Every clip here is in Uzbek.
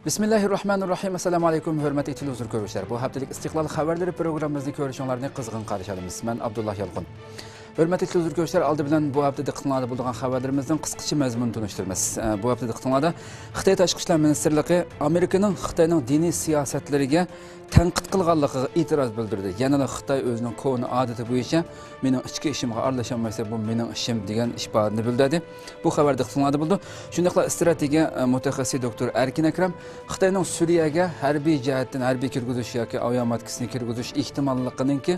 Bismillahirrahmanirrahim. Assalamu alaykum, hörmətli televizor görüşlər. Bu haftalik İstiqlal xəbərləri proqramımızı görüşənlərini qızğın qarşılayırıq. Mən Abdullah Yalqın. Hörmətli televizor görüşlər, aldı bilan bu hafta diqqətinizdə bulduğan xəbərlərimizdən qısqaça məzmununu tanışdırırıq. Bu hafta diqqətinizdə Xitay Təşqi İşlər Ministerliyi Amerikanın Xitayning diniy siyosatlariga tanqid qilganligiga e'tiroz bildirdi. Yana Xitoy o'zining qonun odati bo'yicha mening ichki ishimga aralashmaysa bu mening ishim degan ifodani bildirdi. Bu xabarda diqqatinizda bo'ldi. Shundaqla strategiya mutaxassisi doktor Erkin Akram Xitoyning Suriyaga harbiy jihatdan harbiy kirgizish yoki aviamatkasini kirgizish ehtimolligininki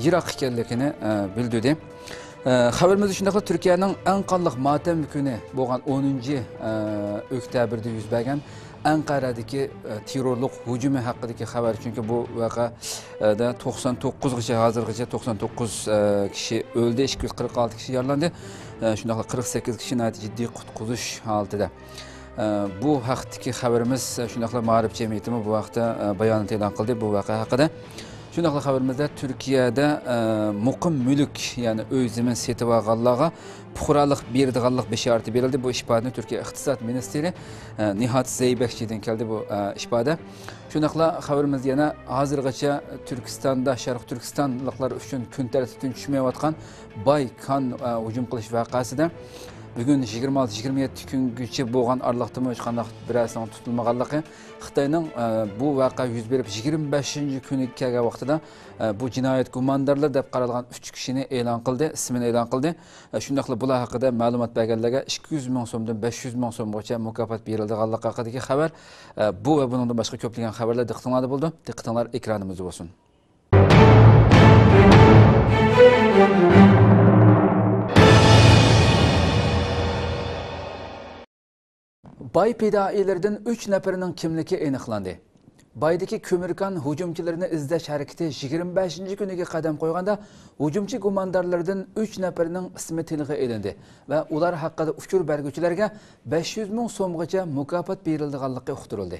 yiroq ekanligini bildirdi. Xabarimizda shundaqla Turkiyaning eng qonliq motam kuni bo'lgan 10-oktyabrda yuz bergan Anqaradagi terrorlik hujumi haqidagi xabar, chunki bu voqeada 99 gacha hozirgacha 99 kishi o'ldi, 246 kishi yaralandi. Shundaqla 48 kishi jiddiy qutqizish holatida. Bu haqdagi xabarimiz shundaqla Ma'rif jamiyati bu vaqtda bayonot e'lon qildi bu voqea haqida. Shundaqla xabarimizda Turkiyada muqim mulk, ya'ni uy zamin setib olganlarga fuqarolik beradiganlik beshorati berildi. Bu ifodani Turkiya iqtisod ministri Nihat Zeybekçi'den keldi bu ifoda. Shundaqla xabarimiz yana hozirgacha Turkistonda Sharq Turkistonliklar uchun kun tartibidan tushmayotgan Baykan hujum qilish voqeasida bugün 26-27 kungacha bo'lgan araliqda hech qanday bir asang tutilmaganligi, Xitoyning bu voqea yuz berib 25-kuniga kelgan vaqtida bu jinoyat gumondorlari deb qaralgan 3 kishini e'lon qildi, ismini e'lon qildi. Shundaqla bular haqida ma'lumot berganlarga 200 ming so'mdan 500 ming so'mgacha mukofot berilganligi haqidagi xabar. Bu va bundan boshqa ko'plagan xabarlar diqqatingizda bo'ldi. Diqqatinglar ekranimizda bo'lsin. Bay pidailerden 3 nəfərinin kimligi aniqlandi. Baydakı kömürkan hücumchilarini izlash harakati 25-kuniga qadam qo'yganda hücumchi gumondorlardan 3 nəfərinin ismi tilga elindi va ular haqida uchur berguvchilarga 500 ming so'mgacha mukofot berilganligi uqtirildi.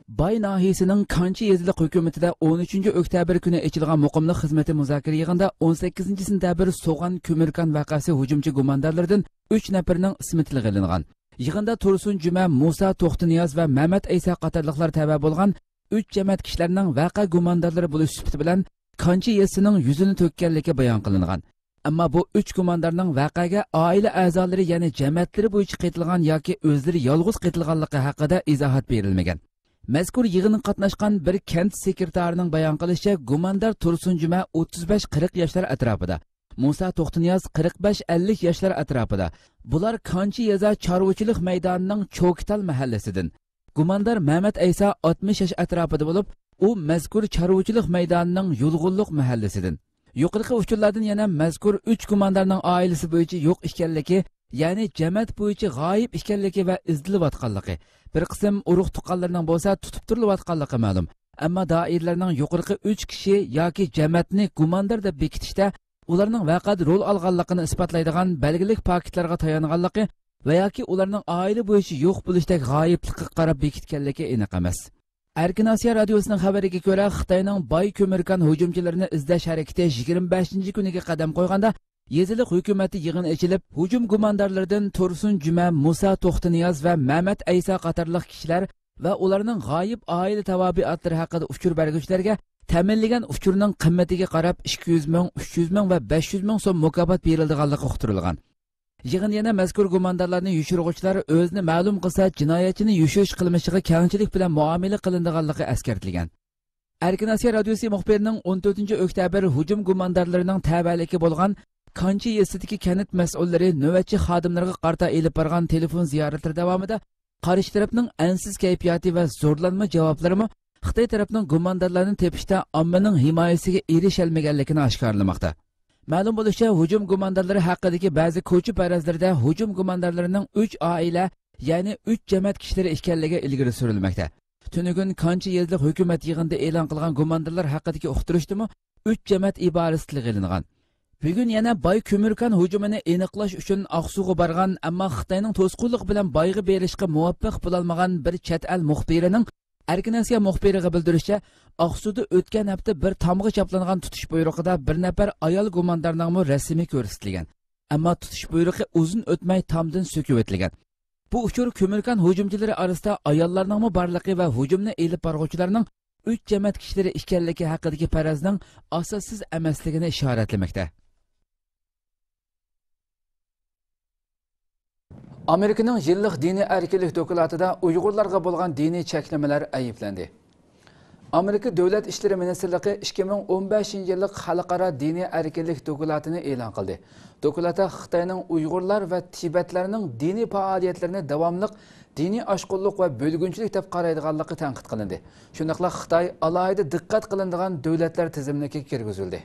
Bay nahiyasining Kanchi yezilik hukumatida 13-oktyabr kuni ochilgan muqimlik xizmati muzokara yig'inida 18-sentabr So'g'an kömürkan vaqasi hücumchi gumondorlardan 3 nəfərinin ismi tilga elingan. Yığında Tursun Cuma, Musa To'xtiniyaz va Mehmet Aysa qatorliqlar tava bo'lgan 3 jamoat kishilarning vaqa gumondorlari bo'lish sifati bilan Kanchi yesining yuzini to'kkanligi bayon qilingan. Ammo bu 3 gumondorning vaqaga oila a'zolari, ya'ni jamoatlari bo'yicha qaytilgan yoki o'zlari yolg'iz qaytilganligi haqida izohat berilmagan. Mazkur yig'inga qatnashgan bir kent sekretarining bayon qilishicha, gumondor Tursun Cuma 35-40 yoshlar atrofida, Musa To'xtiniyaz 45-50 yoshlar atrofida. Bular Kanchi yeza chorvachilik maydonining Cho'kital mahallasidan. Gumondor Mehmet Aysa 60 yosh atrofida bo'lib, u mazkur chorvachilik maydonining Yulg'unliq mahallasidan. Yuqorqi uchurlardan yana mazkur 3 gumondorning oilasi bo'yicha yo'q ekanligi, ya'ni jamoat bo'yicha g'oyib ekanligi va izdilayotganligi. Bir qism urug' tuqqanlarning bo'lsa tutib turilayotganligi ma'lum. Ammo doirlarning yuqorqi 3 kishi yoki jamoatni gumondor deb bekitishda ularning vaqada rol olganligini isbotlaydigan belgilik paketlarga tayanganligi va yoki ularning oila bo'yicha yo'q bo'lishdagi g'oyiblikka qarab bekitganligi aniq emas. Erkin Osiyo radiosining xabariga ko'ra, Xitoyning Bay ko'mürkan hujumchilarini izlash harakati 25-kuniga qadam qo'yganda, yezilik hukumati yig'in ochilib, hujum gumondorlaridan Tursun Cuma, Musa To'xtiniyaz va Mehmet Aysa qatorliq kishilar va ularning g'oyib oila tabobiatlari haqida uchur berguvchilarga ta'minlagan uchurning qimmatiga qarab 200 ming, 300 ming va 500 ming so'm mukofot berilganligi uqtirilgan. Yig'in yana mazkur gumondorlarning yushiruvchilar o'zini ma'lum qilsa, jinoyatchini yushirish qilmishiga kengchilik bilan muomala qilinganligi eskartilgan. Erkin Osiyo radiosi muxbirining 14-oktyabr hujum gumondorlarining tabaliki bo'lgan Kanchi yesidagi kanit mas'ullari navbatchi xodimlarga qarta elib borgan telefon ziyoratlari davomida qarshi tarafning ansiz kayfiyati va zo'rlanma javoblarimi Xitoy tarafining gumondorlarni tepishda ommaning himoyasiga erishalmaganligini oshkorlamoqda. Ma'lum bo'lishicha, hujum gumondorlari haqidagi ba'zi ko'chib parazlarda hujum gumondorlarining 3 oila, ya'ni 3 jamoat kishilari ekanligi ilgari surilmoqda. Tunugun Kanchi yezlik hukumat yig'inida e'lon qilgan gumondorlar haqidagi uqtirishdimi 3 jamoat iborasiga qilingan. Bugun yana Bay ko'mürkan hujumini aniqlash uchun Aqsuga borgan, ammo Xitoyning to'sqinlik bilan bayga berishga muvaffaq bo'lolmagan bir chet el muxbirining Erkin Osiyo muxbiriga bildirishicha, Aqsuda o'tgan hafta bir tomg'i chaplangan tutish buyrug'ida bir nafar ayol gumondorning rasmi ko'rsatilgan. Ammo tutish buyrug'i uzun o'tmay tomdan so'kib o'tilgan. Bu uchur ko'mirkan hujumchilari orasida ayollarning barligi va hujumni elib boruvchilarning 3 jamoat kishilari ekanligi haqidagi farazning asossiz emasligini ishoratlamoqda. Amerikaning yillik diniy erkinlik dokumentida Uyg'urlarga bo'lgan diniy cheklamalar ayıplendi. Amerika Davlat ishlari ministrligi 2015-yillik xalqaro diniy erkinlik dokumentini e'lon qildi. Dokumentda Xitoyning Uyg'urlar va Tibetlarning diniy faoliyatlarini davomli diniy oshqunlik va bo'lgunchilik deb qaraydiganligi tanqid qilindi. Shundaqla Xitoy alohida diqqat qilinadigan davlatlar tizimiga kirgizildi.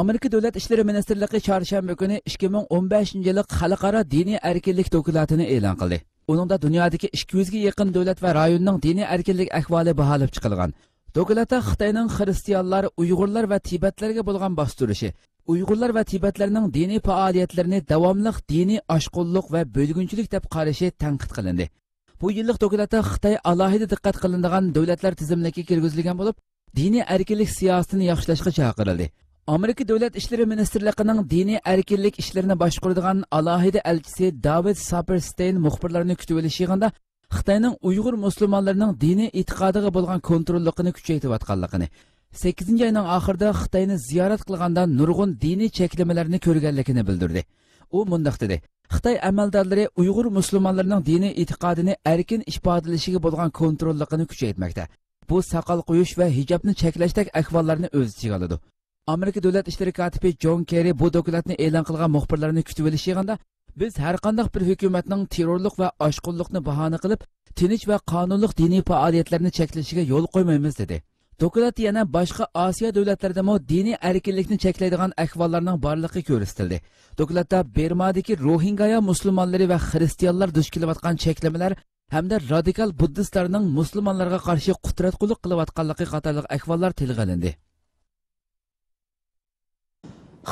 Amerika Davlat ishlari ministrligi chorshanba kuni 2015-yillik xalqaro diniy erkinlik dokumentini e'lon qildi. Uningda dunyodagi 200 ga yaqin davlat va rayonning diniy erkinlik ahvoli baholab chiqilgan. Dokumentda Xitoyning xristianlar, Uyg'urlar va Tibetlarga bo'lgan bostirishi, Uyg'urlar va Tibetlarning diniy faoliyatlarini davomli diniy oshqunlik va bo'lgunchilik deb qarashi tanqid qilindi. Bu yillik dokumentda Xitoy alohida diqqat qilinadigan davlatlar tizimiga kirgizilgan bo'lib, diniy erkinlik siyosatini yaxshilashga chaqirildi. Amerika Davlat ishlari ministrligining diniy erkinlik ishlarini boshqaradigan alohida elchisi David Saperstein muxbirlarni kutib olish yig'inida Xitoyning Uyg'ur musulmonlarining diniy e'tiqodiga bo'lgan kontrolligini kuchaytirayotganligini, 8-oyning oxirida Xitoyni ziyorat qilganda nurg'un diniy cheklamalarni ko'rganligini bildirdi. U mundaq dedi: Xitoy amaldorlari Uyg'ur musulmonlarining diniy e'tiqodini erkin ifodalashiga bo'lgan kontrolligini kuchaytirmoqda. Bu soqol qo'yish va hijobni cheklashdek ahvollarni o'z ichiga oladi. Amerika Davlat ishlari katibi John Kerry bu dokumentni e'lon qilgan muxbirlarni kutib olish yig'inida biz har qanday bir hukumatning terrorlik va oshqunlikni bahona qilib, tinch va qonunli diniy faoliyatlarni cheklashiga yo'l qo'ymaymiz dedi. Dokument yana boshqa Osiyo davlatlarida ham diniy erkinlikni cheklaydigan ahvollarning borligi ko'rsatildi. Dokumentda Bermadagi Rohingya musulmonlari va xristianlar duch kelayotgan cheklamalar hamda radikal buddistlarning musulmonlarga qarshi qudratqullik qilayotganligi qatorliq ahvollar tilga olindi.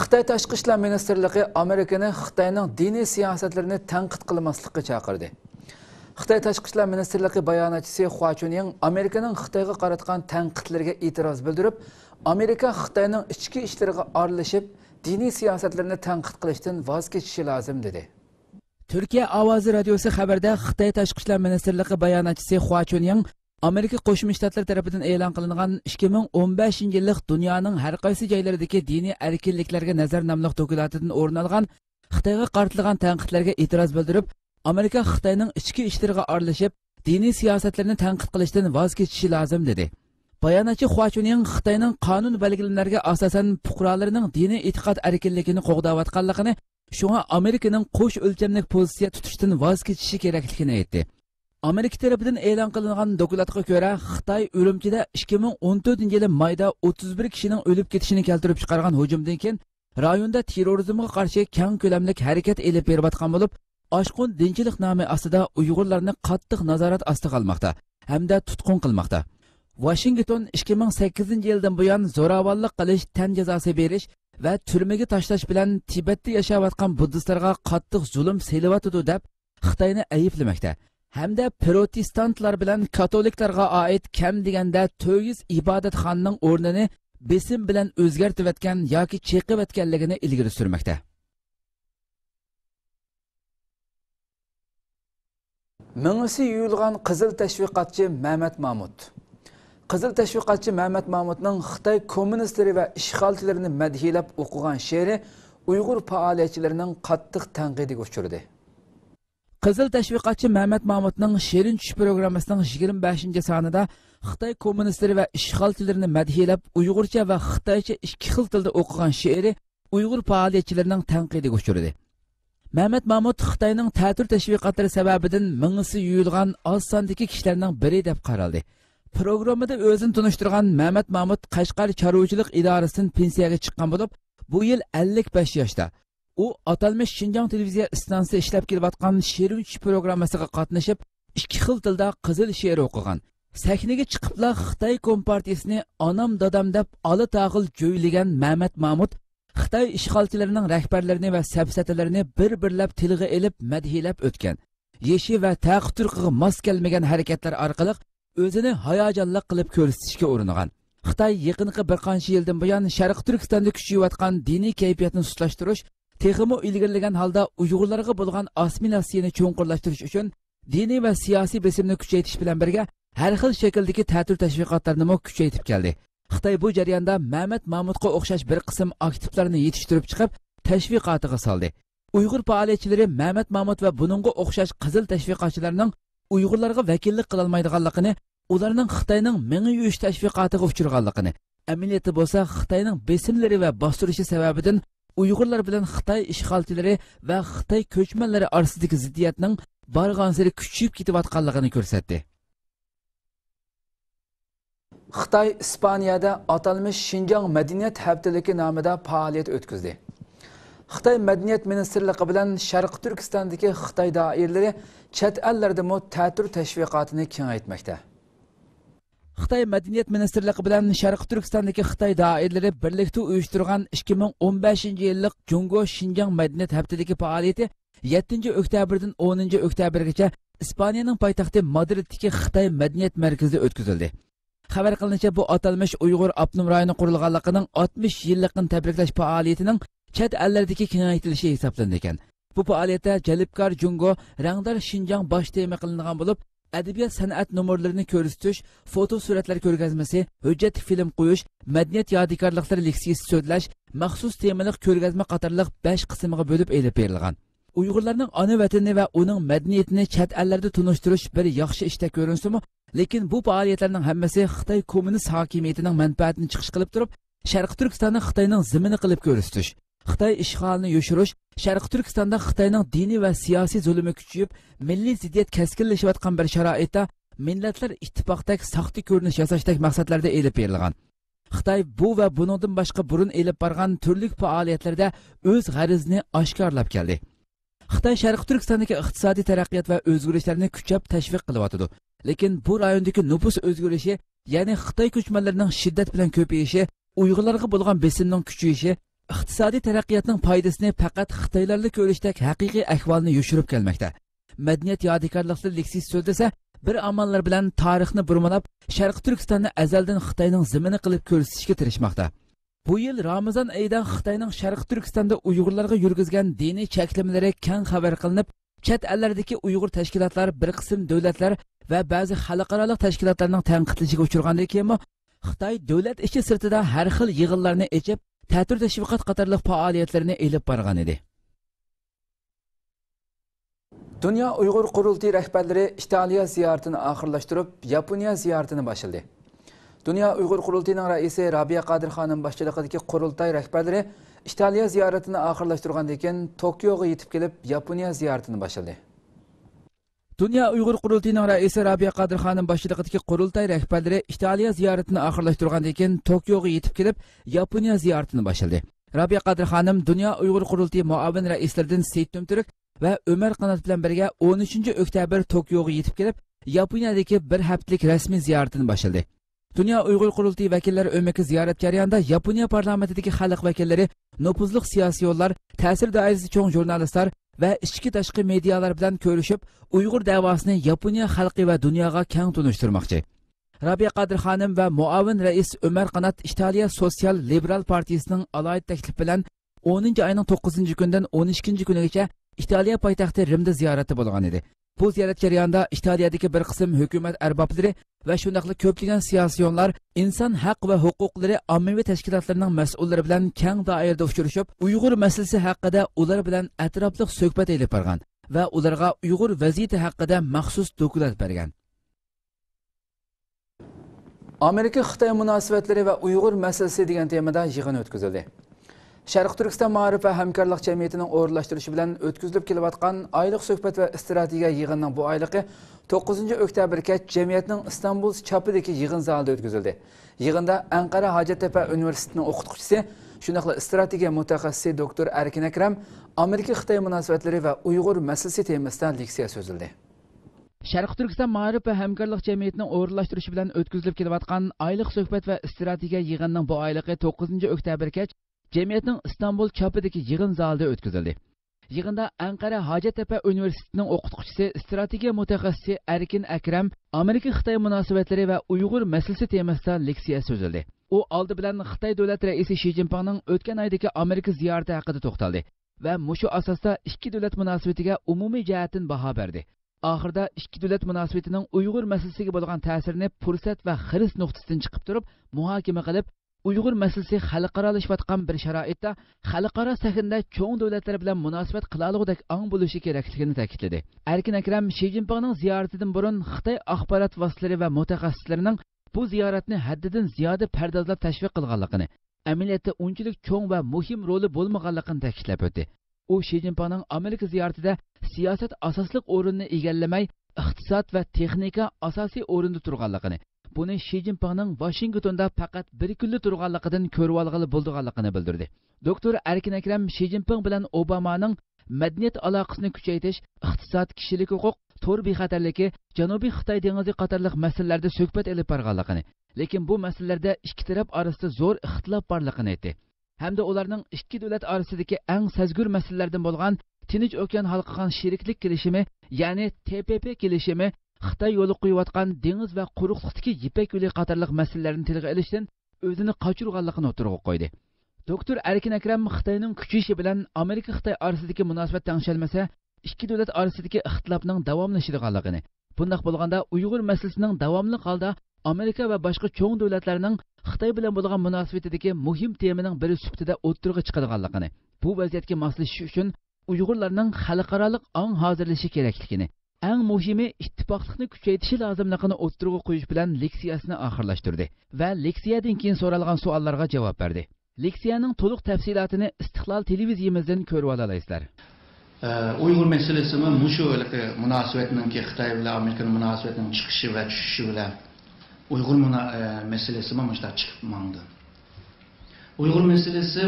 Xitoy Tashqi ishlar ministrligi Amerikani Xitoyning diniy siyosatlarini tanqid qilmaslikka chaqirdi. Xitoy Tashqi ishlar ministrligi bayonotchisi Hua Chunying Amerikaning Xitoyga qaratgan tanqidlarga e'tiroz bildirib, Amerika Xitoyning ichki ishlariga aralashib, diniy siyosatlarini tanqid qilishdan voz kechishi lozim dedi. Turkiya ovozi radiosi xabarda Xitoy Tashqi ishlar ministrligi bayonotchisi Hua Chunying Amerika Qo'shma Shtatlar tomonidan e'lon qilingan 2015-yillik dunyoning har qaysi joylaridagi diniy erkinliklarga nazar nomli dokumentdan o'rin olgan Xitoyga qaratilgan tanqidlarga e'tiroz bildirib, Amerika Xitoyning ichki ishlariga aralashib, diniy siyosatlarni tanqid qilishdan voz kechishi lozim dedi. Bayonotchi Hua Chunying Xitoyning qonun belgilamalariga asosan fuqarolarining diniy e'tiqod erkinligini qo'g'dayotganligini, shunga Amerikaning qo'sh o'lchamli pozitsiya tutishdan voz kechishi kerakligini aytdi. Amerika tarafidan e'lon qilingan dokumentga ko'ra, Xitoy Urumchida 2014-yil mayda 31 kishining o'lib ketishini keltirib chiqargan hujumdan keyin rayonda terrorizmga qarshi keng ko'lamli harakat elib berayotgan bo'lib, oshqun dinchilik nomi ostida Uyg'urlarni qattiq nazorat ostiga olmoqda hamda tutqun qilmoqda. Washington 2008-yildan buyon zo'ravonlik qilish, tan jazosi berish va turmaga tashlash bilan Tibetda yashayotgan buddistlarga qattiq zulm selyotdi deb Xitoyni ayiblamoqda. Hamda protestantlar bilan katoliklarga oid kam deganda 400 ibodatxonaning o'rnini besim bilan o'zgartirayotgan yoki cheqayotganligini ilgari surmoqda. Mingisi yuyilgan qizil tashviqotchi Mehmet Mahmud. Qizil tashviqotchi Mehmet Mahmudning Xitoy kommunistlari va ishg'olchilarini madhiyalab o'qigan she'ri Uyg'ur faoliyatchilarining qattiq tanqidiga uchradi. Qizil tashviqotchi Mehmet Mahmudning Shirin tush programmasining 25-sonida Xitoy kommunistlari va ishg'olchilarini madhiyalab Uyg'urcha va Xitoycha ikki xil tilda o'qigan she'ri Uyg'ur faoliyatchilarining tanqidiga uchradi. Mehmet Mahmud Xitoyning ta'tir tashviqotlari sababidan mingisi yuyilgan oz sondagi kishilarning biri deb qaraldi. Programmada o'zini tunishtirgan Mehmet Mahmud Qashqar chorvachilik idorasidan pensiyaga chiqqan bo'lib, bu yil 55 yoshda. U atalmış Şinjan televiziya stansiyasida ishlab kelayotgan Shirin tush programmasiga qatnashib, ikki xil tilda qizil she'r o'qigan. Sahnaga chiqibla Xitoy kompartiyasini onam dadam deb ola tag'il jo'ylagan Mehmet Mahmud Xitoy ishg'olchilarining rahbarlarini va safsatalarini bir-birlab tilga elib madhiyalab o'tgan. Yeshi va taqdirqiga mos kelmagan harakatlar orqali o'zini hayajonli qilib ko'rsatishga uringan. Xitoy yaqinqi bir qancha yildan buyon Sharq Turkistonda kuchayotgan diniy kayfiyatni suslashtirish, texmo ilgirlagan holda Uyg'urlarga bo'lgan assimilyatsiyani cho'nqurlashtirish uchun diniy va siyosiy besimni kuchaytirish bilan birga har xil shakldagi ta'til tashviqotlarini kuchaytirib keldi. Xitoy bu jarayonda Mehmet Mahmudga o'xshash bir qism aktivlarni yetishtirib chiqib, tashviqotiga soldi. Uyg'ur faoliyatchilari Mehmet Mahmud va buningga o'xshash qizil tashviqotchilarning Uyg'urlarga vakillik qila olmaydiganligini, ularning Xitoyning ming'i yuyish tashviqotiga uchirganligini, amaliyotda bo'lsa Xitoyning besimlari va bostirishi sababidan Uyg'urlar bilan Xitoy ishg'olchilari va Xitoy ko'chmanlari orasidagi ziddiyatning barg'ansari kuchayib ketayotganligini ko'rsatdi. Xitoy Ispaniyada atalmış Şinjan Madaniyat Haftaligi nomida faoliyat o'tkazdi. Xitoy Madaniyat Ministerligi bilan Sharq Turkistondagi Xitoy doiralari chet ellarda ta'til tashviqotini kengaytmoqda. Xitoy Madaniyat Ministerligi bilan Sharq Turkistondagi Xitoy doiralari birlikda uyushtirgan 2015-yillik Jungo Şinjan Madaniyat Haftaligi faoliyati 7 oktyabrdan 10 oktyabrgacha Ispaniyaning poytaxti Madriddagi Xitoy Madaniyat markazida o'tkazildi. Xabar qilinishicha, bu atalmış Uyg'ur avtonom rayoni qurilganligining 60 yillikini tabriklash faoliyatining chet ellardagi kengaytirilishi hisoblanadi ekan. Bu faoliyatda jalbkor Jungo rangdor Şinjan bosh tema qilingan bo'lib, adabiyot san'at nomerlarini ko'rsatish, foto suratlar ko'rgazmasi, hujjat film qo'yish, madaniyat yodikorliklari leksiyasi so'zlash, maxsus temalik ko'rgazma qatorliq 5 qismga bo'lib elib berilgan. Uyg'urlarning ona vatani va uning madaniyatini chet ellarda tunishtirish bir yaxshi ishda ko'rinsimi, lekin bu faoliyatlarning hammasi Xitoy kommunist hokimiyatining manfaatini chiqish qilib turib, Sharq Turkistonni Xitoyning zimini qilib ko'rsatish, Xitoy ishg'olini yoshirish, Sharq Turkistonda Xitoyning diniy va siyosiy zulmi kuchayib, milliy ziddiyat keskinlashayotgan bir sharoitda millatlar ittifoqdagi saxta ko'rinish yasashdek maqsadlarda elib berilgan. Xitoy bu va buningdan boshqa burun elib borgan turli faoliyatlarda o'z g'arizini oshkorlab keldi. Xitoy Sharq Turkistondagi iqtisodiy taraqqiyot va o'zgarishlarni kuchab tashviq qilyapti. Lekin bu rayondagi nüfus o'zgarishi, ya'ni Xitoy ko'chmanlarining shiddat bilan ko'payishi, Uyg'urlarga bo'lgan besimning kuchayishi, iqtisodiy taraqqiyotning foydasini faqat Xitoylarda ko'rishdek haqiqiy ahvolni yoshirib kelmoqda. Madaniyat yodikorliklari leksiyasi so'zlasa, bir amallar bilan tarixni burmalab, Sharq Turkistonni azaldan Xitoyning zimini qilib ko'rsatishga tirishmoqda. Bu yil Ramazon oyidan Xitoyning Sharq Turkistonda Uyg'urlarga yurgizgan diniy cheklamalari keng xabar qilinib, chet ellardagi Uyg'ur tashkilotlari, bir qism davlatlar va ba'zi xalqaro tashkilotlarning tanqidlashiga uchragandan keyin Xitoy davlat ichi sirtida har xil yig'inlarni echib, ta'til tashviqot qatorliq faoliyatlarini elib borgan edi. Dünya Uyg'ur qurultiyi rahbarlari İtaliya ziyoratini oxirlashtirib, Yaponiya ziyoratini boshladi. Dünya Uyg'ur qurultiyining raisi Rabia Qadir xonim boshchiligidagi qurultay rahbarlari İtaliya ziyoratini oxirlashtirgandan keyin Tokioga yetib kelib, Yaponiya ziyoratini boshladi. Dünya Uyg'ur qurultiyining raisi Rabia Qadir xonim boshchiligidagi qurultay rahbarlari İtaliya ziyoratini oxirlashtirgandan keyin Tokioga yetib kelib, Yaponiya ziyoratini boshladi. Rabia Qadir xonim Dünya Uyg'ur qurultiyi muavin raislaridan Seyit Tumturk va Ömer Qanat bilan birga 13 oktyabr Tokioga yetib kelib, Yaponiyadagi bir haftalik rasmiy ziyoratini boshladi. Dünya Uyg'ur qurultiyi vakillari o'maki ziyorat jarayonida Yaponiya parlamentidagi xalq vakillari, nüfuzli siyosiyonlar, ta'sir doirasi cho'ng jurnalistlar va ichki tashqi medialar bilan ko'rishib, Uyg'ur davosini Yaponiya xalqi va dunyoga keng tunishtirmoqchi. Rabia Qadir xonim va muavin rais Ömer Qanat İtaliya Sosyal Liberal Partiyasining alohida taklif bilan 10 oyning 9 kunidan 12 kunigacha İtaliya poytaxti Rimda ziyorati bo'lgan edi. Bu ziyorat jarayonida Italiyadagi bir qism hukumat arboblari va shundaqli ko'plagan siyosiyonlar, inson haq va huquqlari ommaviy tashkilotlarining mas'ullari bilan keng doirada uchrashib, Uyg'ur masalasi haqida ular bilan atrofli suhbat elib borgan va ularga Uyg'ur vaziyati haqida maxsus dokument bergan. Amerika Xitoy munosabatlari va Uyg'ur masalasi degan temada yig'in o'tkazildi. Sharq Turkiston ma'rif va hamkorlik jamiyatining o'rinlashtirishi bilan o'tkazilib kelayotgan oylik suhbat va strategiya yig'inining bu oyligi 9 oktyabrga jamiyatning Istanbul chapidagi yig'in zalida o'tkazildi. Yig'inda Anqara Hacettepe Universitetining o'qituvchisi, shuningdek strategiya mutaxassisi doktor Erkin Akram Amerika Xitoy munosabatlari va Uyg'ur masalasi temasida leksiya so'zildi. Sharq Turkiston ma'rif va hamkorlik jamiyatining o'rinlashtirishi bilan o'tkazilib kelayotgan oylik suhbat va strategiya yig'inining bu oyligi 9 oktyabrga jamiyatning Istanbul chapidagi yig'in zalida o'tkazildi. Yig'inda Anqara Hacettepe Universitetining o'qituvchisi, strategiya mutaxassisi Erkin Akram Amerika Xitoy munosabatlari va Uyg'ur masalasi temasida leksiya so'zildi. U oldi bilan Xitoy davlat raisi Xi Jinpingning o'tgan oydagi Amerika ziyorati haqida to'xtaldi. va mushu asosda ikki davlat munosabatiga umumiy jihatdan baho berdi. Oxirida ikki davlat munosabatining Uyg'ur masalasiga bo'lgan ta'sirini fursat va xiris nuqtasidan chiqib turib muhokama qilib, Uyg'ur masalasi xalqaralashayotgan bir sharoitda xalqaro sahnada cho'ng davlatlar bilan munosabat qila olgudek ong bo'lishi kerakligini ta'kidladi. Erkin Akram Shi Jinpingning ziyoratidan burun Xitoy axborot vositalari va mutaxassislarining bu ziyoratni haddidan ziyoda pardozlab tashviq qilganligini, amaliyotda unchalik cho'ng va muhim roli bo'lmaganligini ta'kidlab o'tdi. U Shi Jinpingning Amerika ziyoratida siyosat asosliq o'rinni egallamay, iqtisod va texnika asosiy o'rinda turganligini, buni Shi Jinpingning Washingtonda faqat bir kunlik turganligidan ko'rib olg'ili bo'lganligini bildirdi. Doktor Erkin Akram Shi Jinping bilan Obamaning madaniyat aloqasini kuchaytirish, iqtisod, kishilik huquq, to'r bexatarligi, Janubiy Xitoy dengizi qatorliq masalalarda suhbat olib borganligini, lekin bu masalalarda ikki taraf orasida zo'r ixtilof borligini aytdi. Hamda ularning ikki davlat orasidagi eng sezgur masalalardan bo'lgan Tinch okean halqagan sheriklik kelishimi, ya'ni TPP kelishimi, Xitoy yo'li qo'yayotgan dengiz va quruqlikdagi Ipak yo'li qatorliq masalalarni tilga olishdan o'zini qochirganligini o'tirg'a qo'ydi. Doktor Erkin Akram Xitoyning kuchishi bilan Amerika Xitoy orasidagi munosabat tengshalmasa, ikki davlat orasidagi ixtilofning davomlashadiganligini, bundoq bo'lganda Uyg'ur masalasining davomli holda Amerika va boshqa cho'ng davlatlarning Xitoy bilan bo'lgan munosabatidagi muhim temaning biri sifatida o'tirg'a chiqadiganligini, bu vaziyatga moslashish uchun Uyg'urlarning xalqaroliq ong hozirlashi kerakligini, eng muhimi ittifoqlikni kuchaytirishi lozimligini o'tirg'a qo'yish bilan leksiyasini oxirlashtirdi va leksiyadan keyin so'ralgan savollarga javob berdi. Leksiyaning to'liq tafsilotini Istiqlol televiziyamizdan ko'rib olasizlar. Uyg'ur masalasi mushu munosabatning Xitoy bilan Amerikaning munosabatining chiqishi va tushishi bilan Uyg'ur masalasi mana chiqib mangdi. Uyg'ur masalasi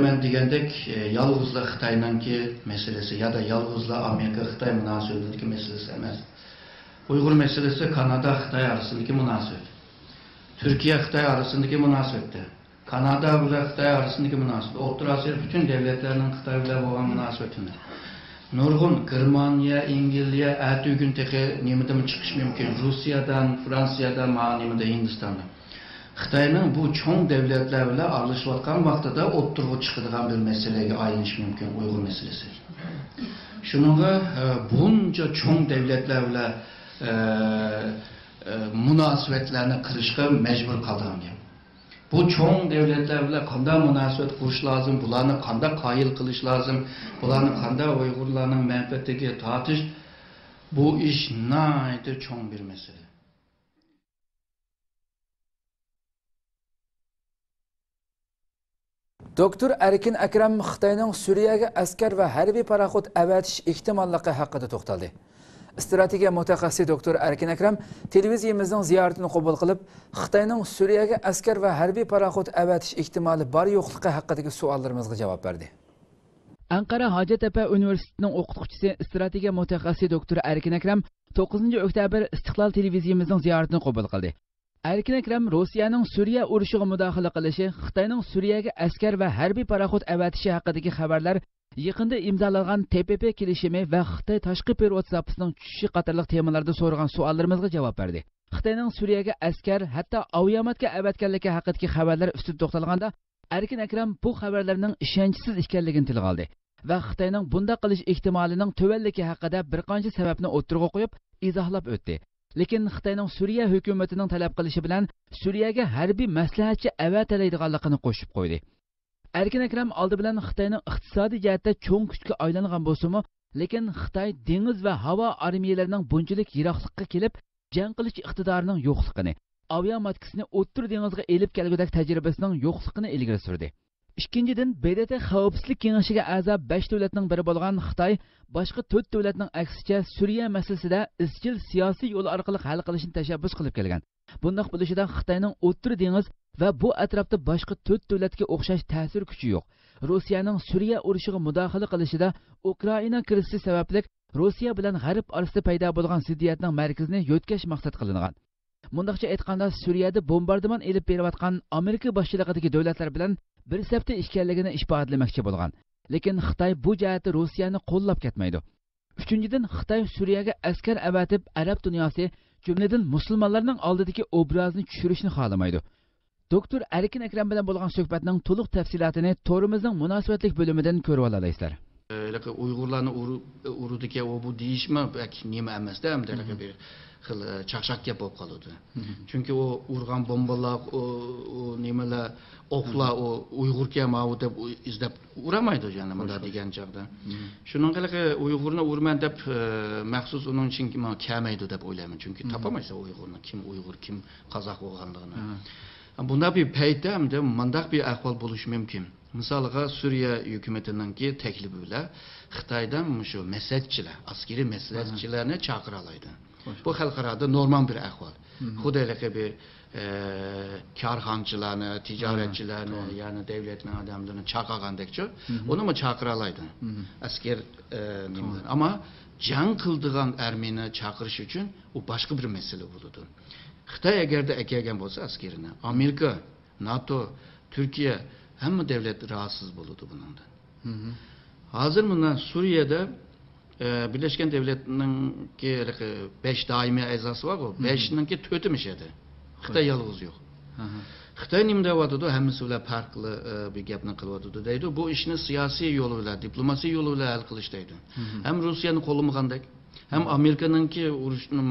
men degandek yolg'izlar Xitoyningki masalasi ya da yolg'izlar Amerika Xitoy munosabatidagi masalasi emas. Uyg'ur masalasi Kanada Xitoy orasidagi munosabat. Turkiya Xitoy orasidagi munosabatdir. Kanada bilan Xitoy orasidagi munosabat, O'rta Osiyo bütün davlatlarning Xitoy bilan bo'lgan munosabatini. Nurg'un Germaniya, Angliya, atugün teki nimadan chiqish mumkin? Rossiyadan, Fransiyadan, nimada Hindistondan. Xitoyning bu cho'ng davlatlar bilan aralashayotgan vaqtida o'ttirg'i chiqadigan bir masalaga aylanish mumkin Uyg'ur masalasi. Shuningga buncha cho'ng davlatlar bilan munosabatlarni qilishga majbur qilgan. Bu cho'ng davlatlar bilan qanday munosabat qurish lozim, bularni qanday qoyil qilish lozim, bularni qanday Uyg'urlarning manfaatiga tortish, bu ish nihoyatda cho'ng bir masala. Doktor Erkin Akram Xitoyning Suriyaga askar va harbiy paraxod avatish ehtimolligi haqida to'xtaldi. Strategiya mutaxassisi Doktor Erkin Akram televiziyamizning ziyoratini qabul qilib, Xitoyning Suriyaga askar va harbiy paraxod avatish ehtimoli bor yo'qligi haqidagi savollarimizga javob berdi. Anqara Hojattepe Universitetining o'qituvchisi, strategiya mutaxassisi Doktor Erkin Akram 9 oktyabr Istiqlol televiziyamizning ziyoratini qabul qildi. Erkin Akram Rossiyaning Suriya urushiga mudohala qilishi, Xitoyning Suriyaga askar va harbiy paraxod avatishi haqidagi xabarlar, yaqinda imzolangan TPP kelishimi va Xitoy tashqi perevod zapasining tushishi qatorliq temalarda so'ragan savollarimizga javob berdi. Xitoyning Suriyaga askar, hatto aviamatga avatganligi haqidagi xabarlar ustida to'xtalganda, Erkin Akram bu xabarlarning ishonchsiz ekanligini tilga oldi va Xitoyning bunday qilish ehtimolining tuvalligi haqida bir qancha sababni o'tirg'a qo'yib, izohlab o'tdi. Lekin Xitoyning Suriya hukumatining talab qilishi bilan Suriyaga harbiy maslahatchi avatalaydiganligini qo'shib qo'ydi. Erkin Akram oldi bilan Xitoyning iqtisodiy jihatda cho'ng kuchga aylangan bo'lsa-mu, lekin Xitoy dengiz va havo armiyalarining bunchalik yiroqlikka kelib, jang qilish iqtidorining yo'qligini, aviamatkasini o'ttir dengizga elib kelgudak tajribasining yo'qligini ilgari surdi. Ikkinchidan, BDT Xavfsizlik kengashiga a'zo 5 davlatning biri bo'lgan Xitoy boshqa 4 davlatning aksicha Suriya masalasida izchil siyosiy yo'l orqali hal qilishni tashabbus qilib kelgan. Bundoq bo'lishida Xitoyning o'ttir dengiz va bu atrofda boshqa 4 davlatga o'xshash ta'sir kuchi yo'q. Rossiyaning Suriya urushiga mudohala qilishida Ukraina krizi sababli Rossiya bilan G'arb orasida paydo bo'lgan ziddiyatning markazini yo'tkash maqsad qilingan. Mundaqcha aytganda, Suriyada bombardimon elib berayotgan Amerika boshchiligidagi davlatlar bilan bir safda ekanligini isbotlamoqchi bo'lgan. Lekin Xitoy bu jihatda Rossiyani qo'llab ketmaydi. Uchinchidan, Xitoy Suriyaga askar avatib, arab dunyosi, jumladan musulmonlarning oldidagi obrazini tushirishni xohlamaydi. Doktor Erkin Ekrem bilan bo'lgan suhbatning to'liq tafsilotini to'rimizning munosabatlik bo'limidan ko'rib olasizlar. Uyg'urlarni urudiki o bu deyishma nima emasda hamda bir xil chaqchaq gap bo'lib qoladi. Chunki o urgan bombalar, o nimalar, o'qlar o Uyg'urga ma'u deb izlab uramaydi yani bunda degan chaqda. Shuning qiliqi Uyg'urni urman deb maxsus uning uchun kelmaydi deb o'ylayman. Chunki topamaysa Uyg'urni kim Uyg'ur, kim Qozoq bo'lganligini. Bunda bir paytda hamda mandaq bir ahvol bo'lishi mumkin. Misalga Suriye hükümetininki teklifi bilan Xitoydan shu maslahatchilar, askeri maslahatchilarni chaqiralaydi. Bu xalqarada normal bir ahvol. Xudayliqi bir karxonchilarni, tijoratchilarni, ya'ni davlatning odamlarini chaqirgandekchi, uni mi chaqiralaydi? Asker ama jang qildigan armiyani chaqirish uchun u boshqa bir masala bo'ladi. Xitoy agarda kelgan bo'lsa askerini, Amerika, NATO, Türkiye hamma davlat rahatsız bo'ladi bundan. Hozir bundan Suriyada Birleşken Devletler'nin 5 daimi a'zosi var o. 5'ninki 4'ümüş edi. Xitoy yalğız yok. Xitoy nima deyapti? Hammasi bilan farqli bir gapni qilyapti deydi. Bu ishni siyosiy yo'l bilan, diplomasiy yo'l bilan hal qilish deydi. Ham Rossiyani qo'llamagandek, ham Amerikaningki urushni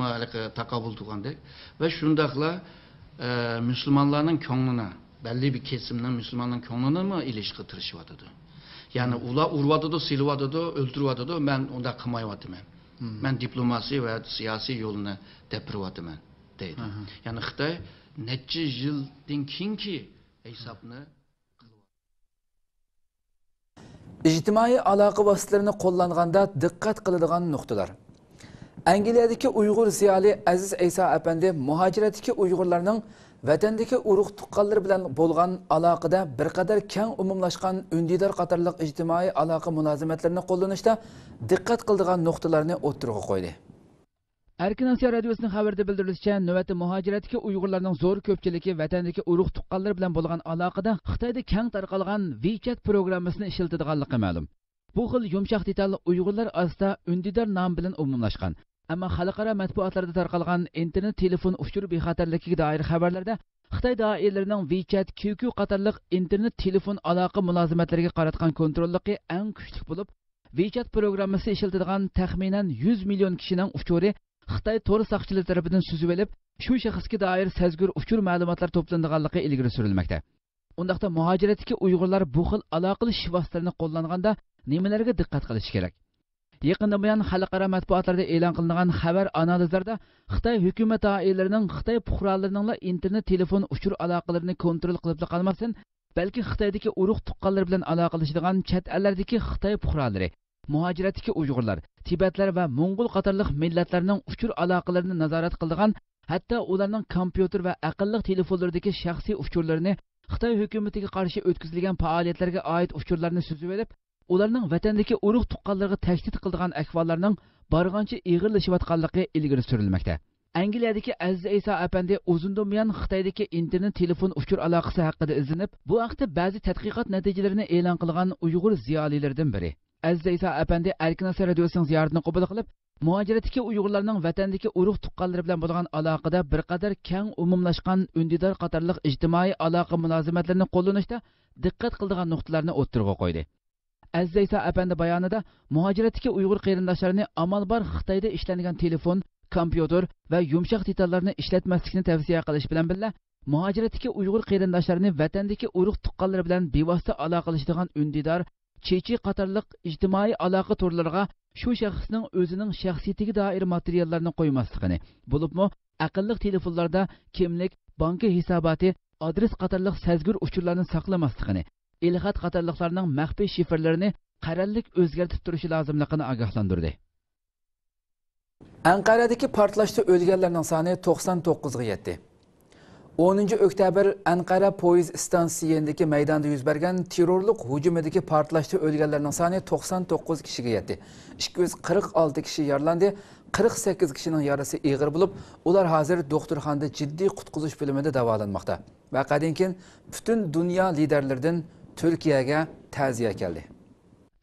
taqabul qilgandek va shundaqla musulmonlarning ko'nglini, belli bir kesimning musulmonning ko'nglini mi ilishga tirishyapti. Yani ular urvadıdı, silvadıdı, öldürvadıdı, ben onda kımayvadım. Ben diplomasi ve siyasi yolunu depirvadım deydi. Yani Xitoy neçe yıldan keyinki hesabını İctimai aloqa vositalarini qo'llanganda diqqat qiladigan nuqtalar. Angliyadagi Uyg'ur ziyoli Aziz Ayso apandi muhojiratdagi Uyg'urlarning vatandagi urug' tuqqanlar bilan bo'lgan aloqada bir qadar keng umumlashgan undidor qatorliq ijtimoiy aloqa munosabatlarini qo'llanishda diqqat qiladigan nuqtalarni o'ttirg'a qo'ydi. Erkin Asiyo radiosining xabarida bildirilishicha, navbatda muhojiratdagi Uyg'urlarning zo'r ko'pchiligi vatandagi urug' tuqqanlar bilan bo'lgan aloqada Xitoyda keng tarqalgan WeChat programmasini ishlatadiganligi ma'lum. Bu xil yumshoq detal Uyg'urlar orasida undidor nom bilan umumlashgan. Ammo xalqaro matbuotlarda tarqalgan internet telefon uchur bexatarligiga doir xabarlarda Xitoy doiralarining WeChat, QQ qatorliq internet telefon aloqa munosabatlariga qaratgan kontrolligi eng kuchli bo'lib, WeChat programmasi ishlatadigan taxminan 100 million kishining uchuri Xitoy to'g'ri soqchilari tomonidan suzib olib, shu shaxsga doir sezgur uchur ma'lumotlar to'planadiganligi ilgari surilmoqda. Undaqda muhojiratdagi Uyg'urlar bu xil aloqalish vositalarini qo'llanganda nimalarga diqqat qilish kerak? Yaqinda buyon xalqaro matbuotlarda e'lon qilingan xabar analizlarda Xitoy hukumat doiralarining Xitoy fuqarolarining internet telefon uchur aloqalarini kontrol qilib qolmasin, balki Xitoydagi urug' tuqqanlar bilan aloqalashadigan chet ellardagi Xitoy fuqarolari, muhojiratdagi Uyg'urlar, Tibetlar va Mo'ng'ul qatorliq millatlarning uchur aloqalarini nazorat qiladigan, hatto ularning kompyuter va aqlli telefonlaridagi shaxsiy uchurlarini Xitoy hukumatiga qarshi o'tkazilgan faoliyatlarga oid uchurlarni suzib olib, ularning vatandagi urug' tuqqanlarga tahdid qiladigan ahvollarning barg'ancha ig'irlashayotganligi ilgari surilmoqda. Angliyadagi Aziz Ayso apandi uzundan buyon Xitoydagi internet telefon uchur aloqasi haqida izlanib, bu haqda ba'zi tadqiqot natijalarini e'lon qilgan Uyg'ur ziyolilaridan biri. Aziz Ayso apandi Erkin Asiyo radiosining ziyoratini qabul qilib, muhojiratdagi Uyg'urlarning vatandagi urug' tuqqanlari bilan bo'lgan aloqada bir qadar keng umumlashgan undidor qatorliq ijtimoiy aloqa munosabatlarini qo'llanishda diqqat qiladigan nuqtalarni o'ttirg'a qo'ydi. Aziz Ayso apandi bayonida muhojiratdagi Uyg'ur qarindoshlarini amal bor Xitoyda ishlangan telefon, kompyuter va yumshoq detallarni ishlatmaslikni tavsiya qilish bilan birga, muhojiratdagi Uyg'ur qarindoshlarini vatandagi urug' tuqqanlar bilan bevosita aloqalashadigan undidor, chechi qatorliq ijtimoiy aloqa turlariga shu shaxsning o'zining shaxsiyatiga doir materiallarni qo'ymasligini, bo'libmi aqlli telefonlarda kimlik, banka hisoboti, adres qatorliq sezgur uchurlarni saqlamasligini, ilxat qatorliqlarning maxfiy shifrlarini qarorlik o'zgartirib turishi lozimligini ogohlantirdi. Anqaradagi portlashda o'lganlarning soni 99 ga yetdi. 10 oktyabr Anqara poyezd stansiyasidagi maydonda yuz bergan terrorlik hujumidagi portlashda o'lganlarning soni 99 kishiga yetdi. 246 kishi yaralandi, 48 kishining yarasi og'ir bo'lib, ular hozir doktorxonada jiddiy qutqizish bo'limida davolanmoqda. Vaqadan keyin butun dunyo liderlaridan Turkiyaga ta'ziya keldi.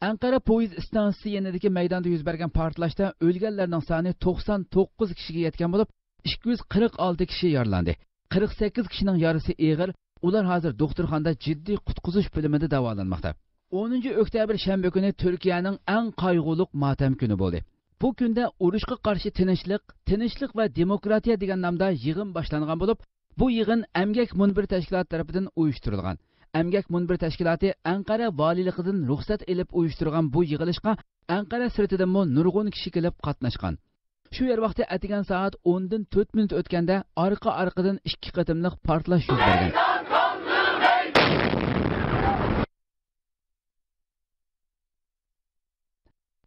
Anqara poyezd stansiyasidagi maydonda yuz bergan portlashda o'lganlarning soni 99 kishiga yetgan bo'lib, 246 kishi yaralandi. 48 kishining yarasi og'ir, Ular hozir doktorxonada jiddiy qutqizish bo'limida davolanmoqda. 10 oktyabr shanba kuni Turkiyaning eng qayg'uli motam kuni bo'ldi. Bu kunda urushga qarshi tinchlik va demokratiya degan nomda yig'in boshlangan bo'lib, bu yig'in Emgak Munbir tashkiloti tomonidan uyushtirilgan. Emgak Munbir tashkiloti Anqara valiyligidan ruxsat olib uyushtirgan bu yig'ilishga Anqara sirtidan nurg'un kishi kelib qatnashgan. Shu yer vaqti atigan soat 10 dan 4 minut o'tganda orqa-orqadan 2 qatimliq portlash yuz bergan.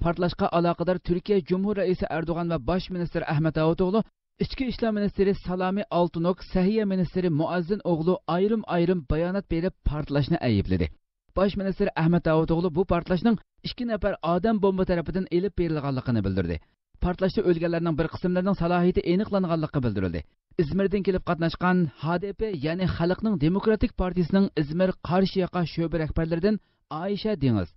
Portlashga aloqador Turkiya Cumhur Raisi Erdo'g'an va Bosh ministr Ahmet Davutoğlu, Ichki ishlar ministri Salami Altınok, Sahiya ministri Muazzin o'g'li ayrim bayonot berib portlashni aybladi. Bosh ministr Ahmet Davutoğlu bu portlashning 2 nafar odam bomba tarafidan elib berilganligini bildirdi. Portlashda o'lganlarning bir qismlarining salohiyati aniqlanganligi bildirildi. İzmirdan kelib qatnashgan HDP, ya'ni Xalqning Demokratik partiyasining İzmir Qarshiyaqa sho'ba rahbarlaridan Ayşe Dengiz,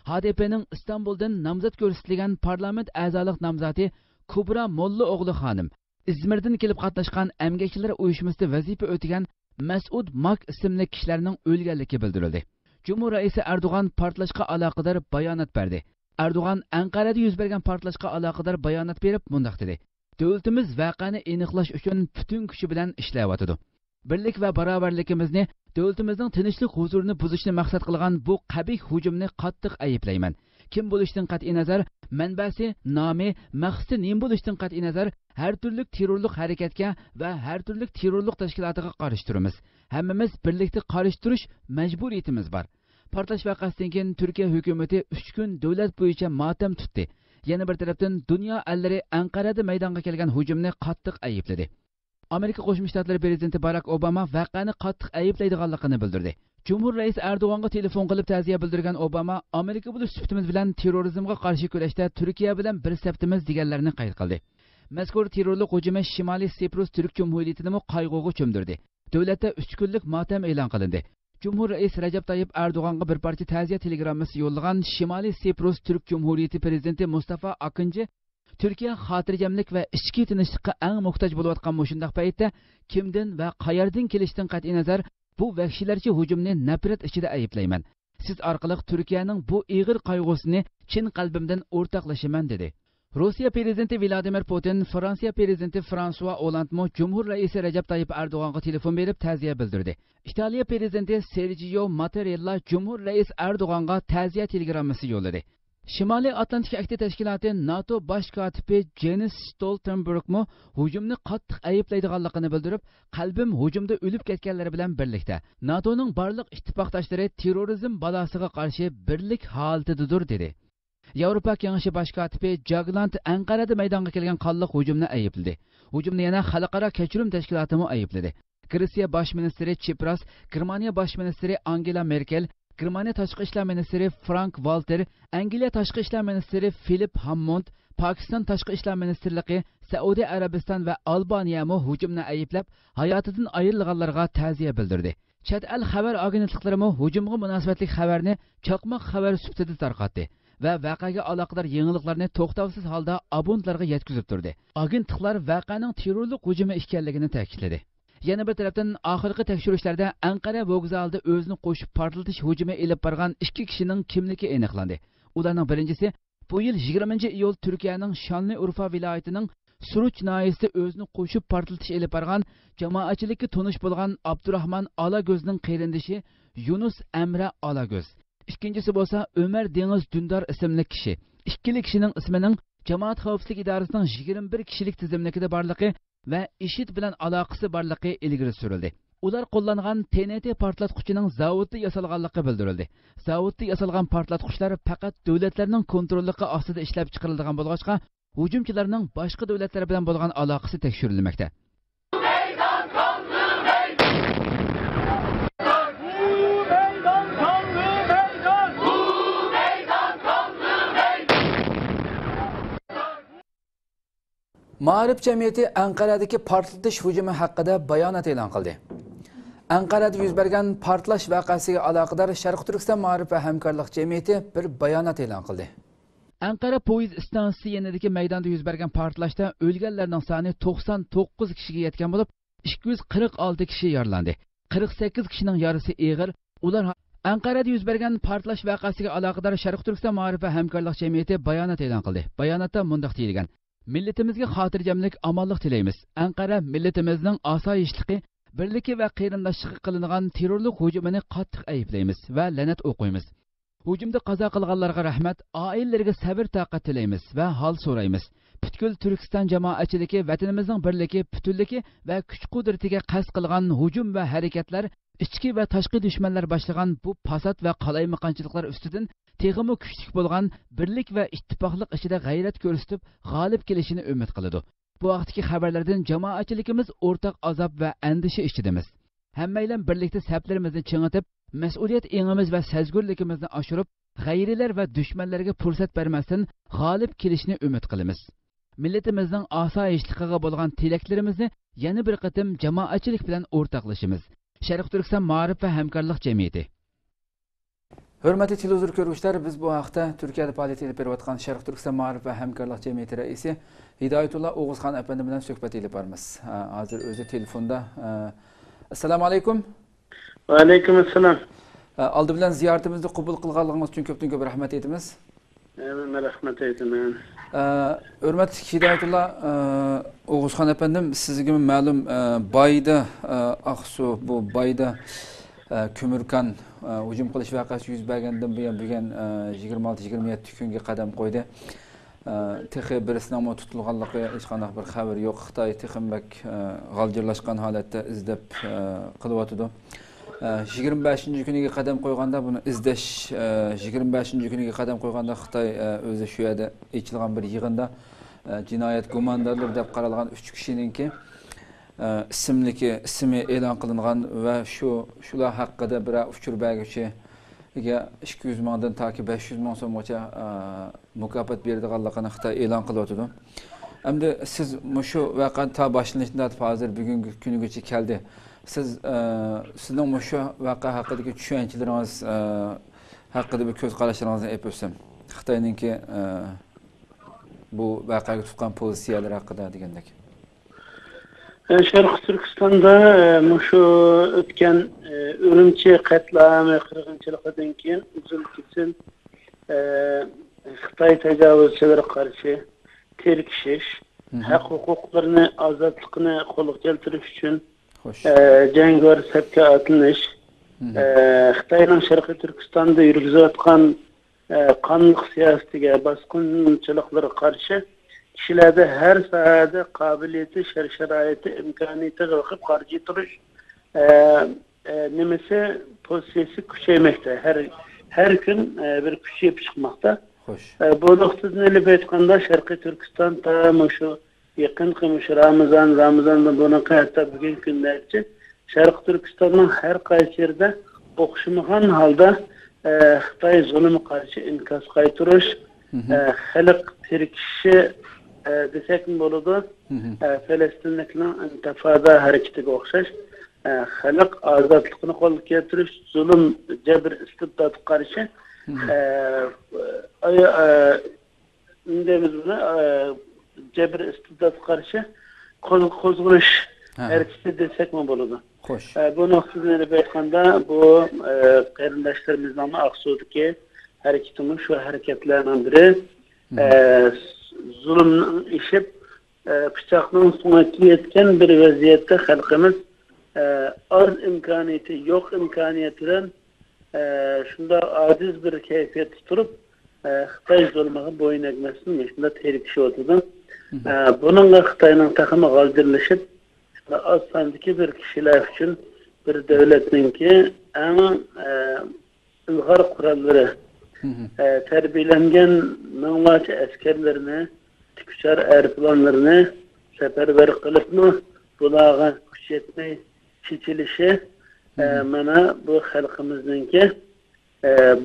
HDP'ning İstanbuldan namzat ko'rsatilgan parlament a'zolik nomzodi Kubra Molla o'g'li xonim, İzmirdan kelib qatnashgan emgakchilar uyushmasida vazifa o'tagan Mas'ud Mak ismli kishilarning o'lganligi bildirildi. Cumhur Raisi Erdo'g'an portlashga aloqador bayonot berdi. Erdo'g'an Anqarada yuz bergan portlashga aloqador bayonot berib mundaq dedi: "Davlatimiz voqeani aniqlash uchun butun kuchi bilan ishlayotdi. Birlik va barobarligimizni, davlatimizning tinchlik huzurini buzishni maqsad qilgan bu qabih hujumni qattiq ayiblayman. Kim bo'lishdan qat'iy nazar, manbasi, nomi, maqsadi nima bo'lishdan qat'iy nazar, har turli terrorlik harakatga va har turli terrorlik tashkilotiga qarshi turamiz. Hammamiz birlikda qarshi turish majburiyatimiz bor." Portlash vaqasidan keyin Turkiya hukumatı 3 kun davlat bo'yicha motam tutdi. Yana bir tarafdan dunyo allari Anqarada maydonga kelgan hujumni qattiq ayibladi. Amerika Qo'shma Shtatlari prezidenti Barack Obama voqeani qattiq ayiblaydiganligini bildirdi. Cumhur Raisi Erdo'g'anga telefon qilib ta'ziya bildirgan Obama, Amerika bo'lish sifatimiz bilan terrorizmga qarshi kurashda Turkiya bilan bir safdimiz deganlarini qayd qildi. Mazkur terrorlik hujumi Shimoliy Siprus Turk Jumhuriyatini qayg'uga cho'mdirdi. Davlatda 3 kunlik motam e'lon qilindi. Cumhur Raisi Recep Tayyip Erdo'g'anga bir parcha ta'ziya telegrammasi yo'llagan Shimoliy Siprus Turk Jumhuriyati prezidenti Mustafa Akıncı, Türkiye xotirjamlik va ichki tinchlikka eng muhtoj bo'layotgan mushundaq paytda kimdan va qayerdan kelishdan qat'iy nazar bu vahshiylarcha hujumni nafrat ichida ayiblayman. Siz orqali Turkiyaning bu ig'ir qayg'usini chin qalbimdan o'rtoqlashaman dedi. Rossiya prezidenti Vladimir Putin, Fransiya prezidenti François Hollande Cumhur Raisi Recep Tayyip Erdo'g'anga telefon berib ta'ziya bildirdi. İtaliya prezidenti Sergio Mattarella Cumhur Raisi Erdo'g'anga ta'ziya telegrammasi yo'lladi. Shimoliy Atlantik Akti tashkiloti NATO bosh kotibi Jens Stoltenberg hujumni qattiq ayiblaydiganligini bildirib, qalbim hujumda o'lib ketganlar bilan birlikda NATOning barliq ittifoqdoshlari terrorizm balosiga qarshi birlik holatidadir dedi. Yevropa Kengashi bosh kotibi Jagland Anqarada maydonga kelgan qonliq hujumni ayibladi. Hujumni yana xalqaro kechirim tashkiloti ayibladi. Gretsiya bosh ministri Tsipras, Germaniya bosh ministri Angela Merkel, Germaniya tashqi ishlar ministri Frank Walter, Angliya tashqi ishlar ministri Philip Hammond, Pokiston tashqi ishlar ministrligi, Saudiya Arabiston va Albaniya hujumni ayiblab, hayotidan ayrilganlarga ta'ziya bildirdi. Chet el xabar agentliklari hujumga munosabatli xabarni chaqmoq xabar sifatida tarqatdi va voqeaga aloqador yangiliklarni to'xtovsiz holda abonentlarga yetkazib turdi. Agentliklar voqeaning terrorlik hujumi ekanligini ta'kidladi. Yana bir tarafdan oxirgi tekshirishlarda Anqara vokzalida o'zini qo'shib portlatish hujumi elib borgan 2 kishining kimligi aniqlandi. Ularning birinchisi bu yil 20-iyul Turkiyaning Şanlıurfa viloyatining Suruç noyasida o'zini qo'shib portlatish elib borgan jamoatchilikka tonish bo'lgan Abdurahmon Alagözning qarindoshi Yunus Emre Alagöz. İkincisi bo'lsa Ömer Dengiz Dündar ismli kishi. Ikkili kishining ismining Jamoat xavfsizlik idorasining 21 kishilik tizimlikida borligi va IShID bilan aloqasi borligi ilgari surildi. Ular qo'llangan TNT portlatquchining zavodda yasalganligi bildirildi. Zavodda yasalgan portlatquchlar faqat davlatlarning kontrolligi ostida ishlab chiqariladigan bo'lg'achqa, hujumchilarning boshqa davlatlar bilan bo'lgan aloqasi tekshirilmoqda. Ma'rif jamiyati Anqaradagi portlatish hujumi haqida bayonot e'lon qildi. Anqarada yuz bergan portlash voqeasiga aloqador Sharq Turkiston Ma'rif va hamkorlik jamiyati bir bayonot e'lon qildi. Anqara poyezd stansiyasi yanidagi maydonda yuz bergan portlashda o'lganlarning soni 99 kishiga yetgan bo'lib, 246 kishi yaralandi. 48 kishining yarasi ig'ir. Ular Anqarada yuz bergan portlash voqeasiga aloqador Sharq Turkiston Ma'rif va hamkorlik jamiyati bayonot e'lon qildi. Bayonotda mundaq deyilgan: Millatimizga xotirjamlik, omonlik tilaymiz. Anqara millatimizning osoyishtligi, birligi va qarindoshligi qilingan terrorlik hujumini qattiq ayblaymiz va la'nat o'qiymiz. Hujumda qazo qilganlarga rahmat, oilalariga sabr toqat tilaymiz va hol so'raymiz. Butkul Turkiston jamoatchiligi vatanimizning birligi, butunligi va kuch-qudratiga qasd qilgan hujum va harakatlar, ichki va tashqi dushmanlar boshlagan bu fasod va qalaymaqonchiliklar ustidan teg'imi kuchli bo'lgan birlik va ittifoqlik ichida g'ayrat ko'rsatib, g'olib kelishini umid qiladi. Bu vaqtdagi xabarlardan jamoatchiligimiz o'rtaq azob va andisha ichidamiz. Hammaylar birlikda saflarimizni chingitib, mas'uliyat engimiz va sezgurligimizni oshirib, g'ayrilar va dushmanlarga fursat bermasdan g'olib kelishni umid qilamiz. Millatimizning osoyishtligiga bo'lgan tilaklarimizni yana bir qatim jamoatchilik bilan o'rtoqlashamiz. Sharq Turkiston Ma'rif va hamkorlik jamiyati. Hurmatli televizor ko'ruvchilar, biz bu haqda Turkiyada faoliyat olib berayotgan Sharq Turkiston Ma'rif va hamkorlik jamiyati raisi Hidoyatulloh O'g'izxon apandi bilan suhbat olib boramiz. Hozir o'zi telefonda. Assalomu alaykum. Va alaykum assalom. Oldi bilan ziyoratimizni qabul qilganligingiz uchun ko'p rahmat aytamiz. Men rahmat aytaman. Hurmatli Hidoyatulloh O'g'izxon apandim, sizga ma'lum Bayda Aqsu, bu Bayda Kömürkan hujum qilish voqeasi yuz bergandan buyon 26-27 kunga qadam qo'ydi. Texi birisining tutilganligi hech qanday bir xabar yo'q. Xitoy texinbak g'aljirlashgan holatda izlab qilyotdi. 25-kuniga qadam qo'yganda buni izlash 25-kuniga qadam qo'yganda Xitoy o'zi shu yerda echilgan bir yig'inda jinoyat gumondorlari deb qaralgan 3 kishiningki ismi e'lon qilingan va shular haqida bir uchur beruvchiga 200 mingdan toki 500 ming so'mgacha mukofot beradiganligini Xitoy e'lon qilyotdi. Endi siz shu voqea ta boshlanishidan hozir bugungi kunigacha keldi. Sizning shu voqea haqidagi tushunchalaringiz haqida bir ko'z qarashlaringizni aytib o'tsam. Xitoyningki bu voqeaga tutgan pozitsiyalari haqida degandek. Sharq Turkistonda shu o'tgan Urumchi qatlam va qirg'inchilikdan keyin uzil-kesil Xitoy tajovuzchilariga qarshi terkishish, haq huquqlarini, ozodlikni qo'lga keltirish uchun jangovar safga otlanish, Xitoyning Sharqiy Turkistonda yurgizayotgan qonunchilik siyosatiga, bosqinchiliklarga qarshi kishilarda har sohada qobiliyati, sharoiti, imkoniyati qilib qarshi turish nimasi pozitsiyasi kuchaymoqda. Har kun bir kuchayib chiqmoqda. Bu nuqtadan olib aytganda Sharqiy Turkiston shu yaqinqi Ramazondan bunaqa hatto bugungi kungacha Sharq Turkistonning har qaysi yerda o'xshamagan holda Xitoy zulmiga qarshi inkas qaytarish, xalq tirkishi desek bo'ladi. Falastinlikning intifoda harakatiga o'xshash xalq ozodligini qo'lga keltirish, zulm, jabr, istibdodga qarshi jabr, istibdodga qarshi qo'zg'alish harakati desek bo'ladi. Bu nuqtadan aytganda bu qarindoshlarimizning Aqsudagi harakatimiz shu harakatlardan biri. Zulmning ishib pichoqning so'ngiga yetgan bir vaziyatda xalqimiz oz imkoniyati, yo'q imkoniyatidan shunda ojiz bir kayfiyatda turib Xitoy zulmiga bo'yin egmasdan shunda terikishyotdi. Buningga Xitoyning taxmi g'aldirlashib, oz sondagi bir kishilar uchun bir davlatningki eng ilg'or qurollari tarbiyalangan minglarcha askarlarni, tikuchar aeroplanlarni safarbar qilibmi bularga kuch yetmay chechilishi mana bu xalqimizningki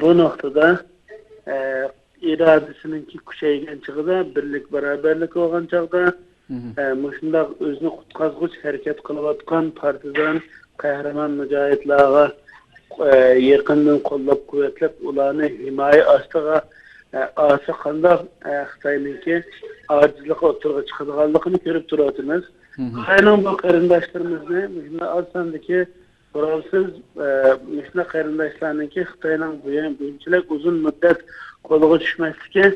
bu nuqtada irodasininki kuchaygan chog'ida, birlik barobarlik bo'lgan chog'da shundoq o'zini qutqazg'ich harakat qilayotgan partizan qahramon mujohidlarga yaqindan qo'llab quvvatlab ularni himoya ostiga olsa qandoq Xitoyniki ojizlik o'tirg'i chiqadiganligini ko'rib turibmiz. Xitoyning bu qarindoshlarimizni oz sondagi So'ralsiz, müşna qarindoshlarniki Xitoyning bunchalik uzun muddat qo'liga tushmasligi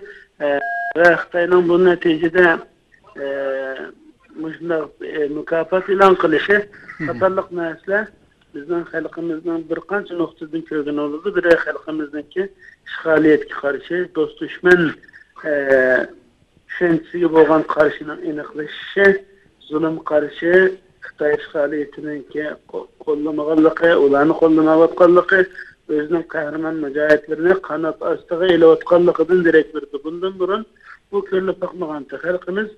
va Xitoyning bu natijada müşna mukofot e'lon qilishi qatorliq narsalar bizning xalqimizning bir qancha nuqtadan ko'rgan oldu. Biri xalqimizniki ishg'oliyatga qarshi, do'st dushman tushunchasiga bo'lgan qarshining aniqlashishi, zulm qarshi Xitoy ishg'oliyatiniki qo'llamaganligi, ularni qo'llamayotganligi, o'zining qahramon mujohidlarini qanot ostiga elayotganligidan darak berdi. Bundan burun bu ko'rilib boqmagan xalqimiz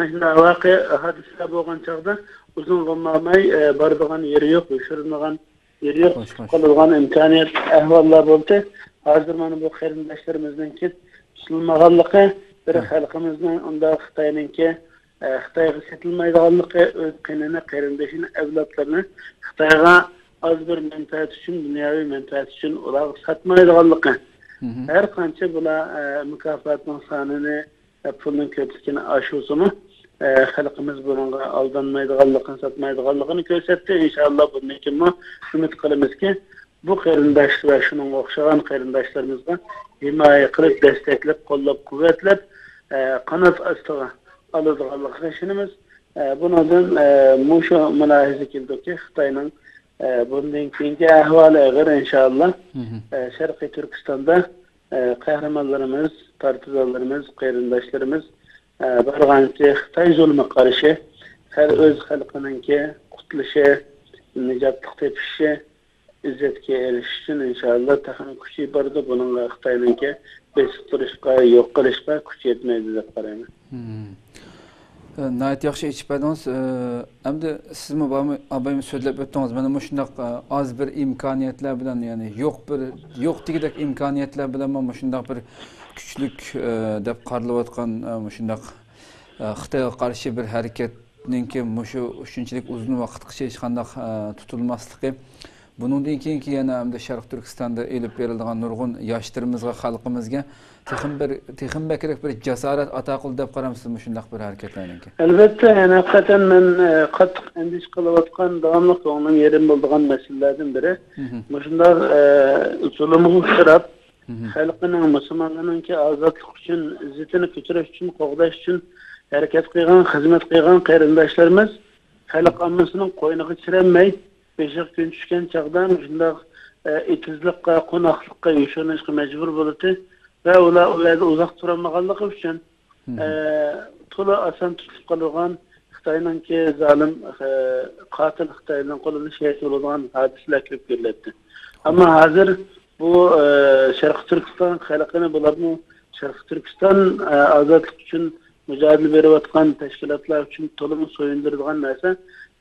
ana voqea hodisalar bo'lgan chog'da uzun bo'lmay boradigan yeri yo'q, o'shirilmagan yeri yo'q, qoladigan imkoniyat ahvollar bo'ldi. Hozir mana bu qarindoshlarimizninki tutilmaganligi, bir xalqimizning unda Xitoyninki Xitoyga setilmaydiganligi, o'z qinini, qarindashini, avlodlarini Xitoyga az bir menfaat uchun, dunyoviy menfaat uchun ularga satmaydiganligi. Her qancha bular mukofotning sonini, pulning ko'pligini oshirsa-mu, xalqimiz bunga aldanmaydiganligini, satmaydiganligini ko'rsatdi. Inshaalloh bundan keyin umid qilamizki, bu qarindosh va shuning o'xshagan qarindoshlarimizga himoya qilib, destaklab, qo'llab-quvvatlab, qanot ostiga oladiganligini ishonamiz. Bundan mushu mulohaza qildiki, Xitoyning bundan keyingi ahvoli ag'ir inshaalloh Sharqiy Turkistonda qahramonlarimiz, partizanlarimiz, qarindoshlarimiz barg'ancha Xitoy zulmi qarshi har o'z xalqininki qutilishi, nijotlik tepishi, izzatga erishish uchun inshaalloh taxmin kuchi bordi. Bunga Xitoyninki besib turishga, yo'q qilishga kuch yetmaydi deb qarayman. Nəhayət yaxşı içbədiniz. Əmdə siz mi abayımı söyləyib ötdünüz? Mənə məşundaq az bir imkaniyyətlər bilən, yəni yox digidək imkaniyyətlər bilən məşundaq bir küçlük dəb qarlıvatqan məşundaq Xitayğa qarşı bir hərəkətninki məşu üçünçilik uzun vaqtqıcha heç qandaq tutulmaslıqı. Bunundan keyinki yana əmdə Şərq Türkistanda elib verildiğən nurgun yaşlarımızga, xalqımızga texin bekirek bir cesaret ata qıldı deb qaramsız şundaq bir hareketlerninki? Elbette, yani hakikaten ben qattiq endish qilayotgan davamlı onun yerim bo'lgan meselelerden biri. Şundaq zulümü uçurab, xalqının, musulmonlarninki ozodlik uchun, izzatini ko'tarish uchun, qo'g'dash uchun harakat qilgan, xizmat qilgan qarindoshlarimiz xalq ommasining qo'yniga chiranmay, beşik gün tushgan chaqda shundaq etizlikqa, qo'noqlikqa yoshanishga majbur bo'ldi. Ve ular ularda uzoq turolmaganligi uchun to'la oson tutib qolgan Xitoyninki zalim qotil Xitoyning qo'lida shahid bo'lgan hodisalar ko'p ko'riladi. Ammo hozir bu Sharq Turkiston xalqini bularni Sharq Turkiston ozodlik uchun mücadele berayotgan tashkilotlar uchun to'liq so'yindiradigan narsa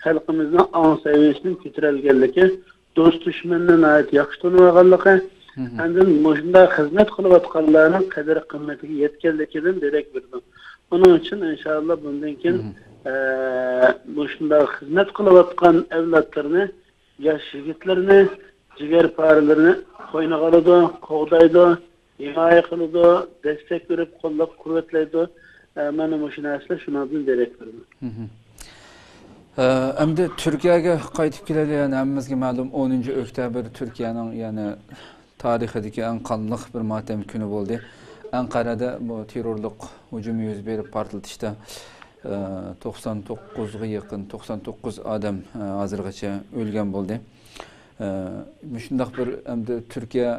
xalqimizning ong seviyasini ko'tarilganligi, do'st dushmanni nihoyat yaxshi tanımaganligi, Andın müşunda hizmet kılıvatkanlarının kaderi kıymetiga yetkenligidan derak berdi. Onun için inşallah bundan keyin müşunda hizmet kılıvatkan evlatlarını, yosh yigitlarini, jigarparalarini qo'yniga oladi, qo'g'daydi, himoya qiladi, destek berib, qo'llab-quvvatlaydi. Mana shu narsalar shundan derak berdi. Endi Turkiyaga qaytib keladi, yani hammamizga ma'lum 10 oktyabr Turkiyaning yani tarixidagi eng qonliq bir motam kuni bo'ldi. Anqarada bu terrorlik hujumi yuz berib portlatishda 99 ga yaqin 99 odam hozirgacha o'lgan bo'ldi. Shundaq bir endi Turkiya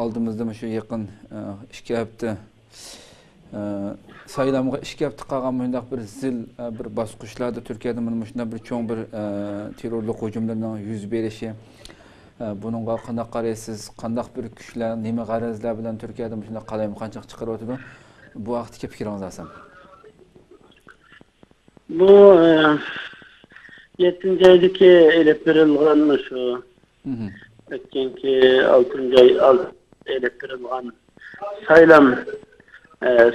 oldimizda shu yaqin 2 hafta saylamga 2 hafta qolgan shundaq bir zil bir bosqichlarda Turkiyada mana shunday bir cho'ng bir terrorlik hujumlarining yuz berishi, bununla qanday qaraysiz, qandaq bir kuchlar, nima g'arazlar bilan Turkiyada shunday qalayim-qanchaq chiqarib o'tadi? Bu vaqtga fikringiz olsam. Bu 7-oydagi elib berilgan shu o'tganki 6-oy elib berilgan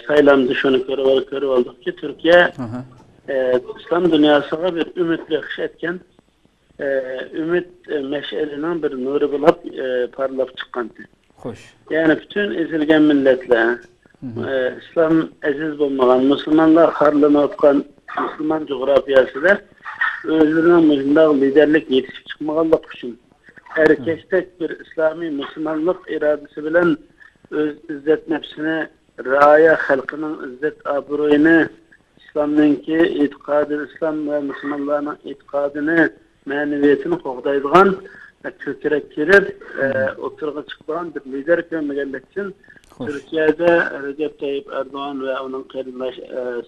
saylamda shuni ko'rib oldikki, Turkiya islom dunyosiga bir umid baxsh etgan ümit meş'elinin bir nuru bulup parlap çıkkantı. Hoş. Yani bütün ezilgen milletler, İslam aziz bulmagan, Müslümanlar harlanıp Müslüman coğrafyasıda özlerinin müşündak liderlik yetişip çıkmaganlık üçün erkektek bir İslami Müslümanlık iradesi bilen öz izzet nefsini, raya halkının izzet abroyunu, İslam'ınki itikadı, İslam ve Müslümanların itikadını, meneviyetini qoğdaydıgan kökürek girip oturga çıkılan bir lider kömürgellik için Türkiye'de Recep Tayyip Erdoğan ve onun kırılmış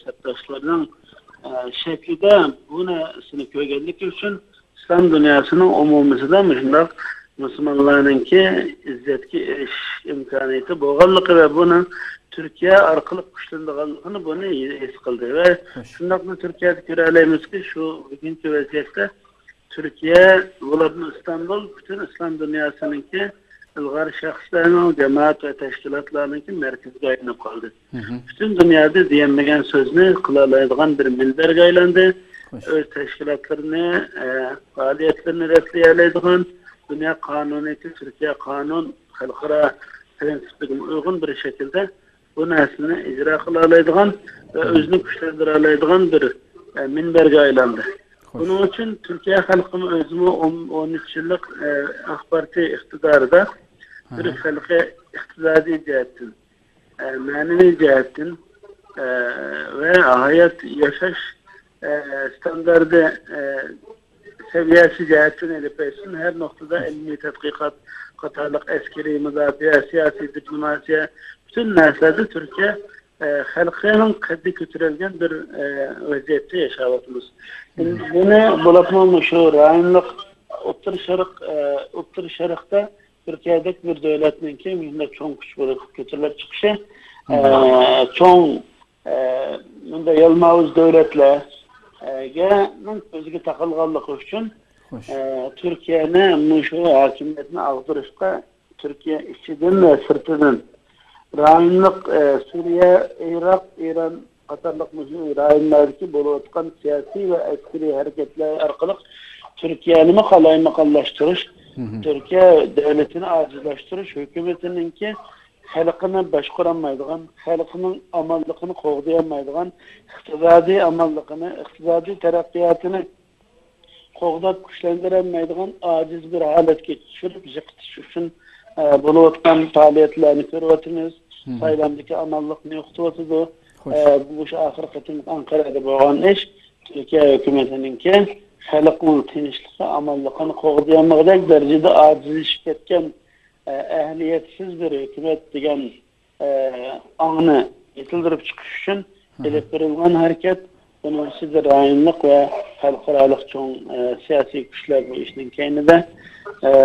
septaşlarının şeklinde buna sınıf kögellik için İslam dünyasının umumisi de Müslümanlarınki izzetki eriş imkaniyeti boğallığı ve bunu Türkiye arkalık güçlendiriğini bunu his kıldı ve şundakla Türkiye'de göreleyimiz ki şu bugünkü vaziyette Türkiye, İstanbul, bütün İslam dünyasınınki ilgar şahslarının, cemaat ve teşkilatlarınınki merkezine ayınıp kaldı. Bütün dünyada diyenmegen sözünü kılalaydıgan bir minber gaylandı. Öz teşkilatlarını, faaliyetlerini retleyeleydigan, dünya kanuniyeti, Türkiye kanun, halkara prensipine uygun bir şekilde bu neslini icra kılalaydıgan ve özünü güçlendireleydigan bir minber gaylandı. Bunun için Türkiye halkının özümü 13 yıllık AK Parti iktidarda bir halkı iktisadi cihetin, manevi cihetin ve hayat yaşaş standardı seviyesi cihetin elipeysin her noktada ilmi tetkikat, katarlık, askeri, müdafiye, siyasi, diplomasiye bütün neslerde Türkiye halkının kaddi götürülgen bir vaziyette yaşavatımız. Bunu bulatmamış şu rayonluk Upptır Şarık'ta Türkiye'deki bir devletin ki mühimde çoğun küçük bulup götürüler çıkışı çoğun yalmavuz devletle özgü takılganlık için Türkiye'nin şu hakimiyetini ağdırışta Türkiye içinden ve sırtından rayonluk Suriye, Irak, İran Katarlık rayonlardaki buluvatkan siyasi ve askeri hareketler arkalık Türkiye'ni kalaymakallaştırış, Türkiye devletini acizlaştırış, hükümetinin ki halkını başkuramaydıgan, halkının amallıkını qoğdayamaydıgan, iqtisadi amallıkını, iqtisadi terakkiyatını qoğdap güçlendiremeydigan aciz bir haletke düşürüp jıqtiş üçün buluvatkan faaliyetlerini görüvatınız. Saylamdaki amallıkını yoxtuvatıdı. Bu şu ahir kıtım Ankara'da boğan iş, Türkiye hükümetinin ki halkının tinişliği amallıkını qoğdayamaydıgan derecede acizleşip ketken ehliyetsiz bir hükümet degen anını yetildirip çıkış için elip verilgen hareket bunun size rayonluk ve halkaralık çoğun siyasi güçler bu işinin kendine.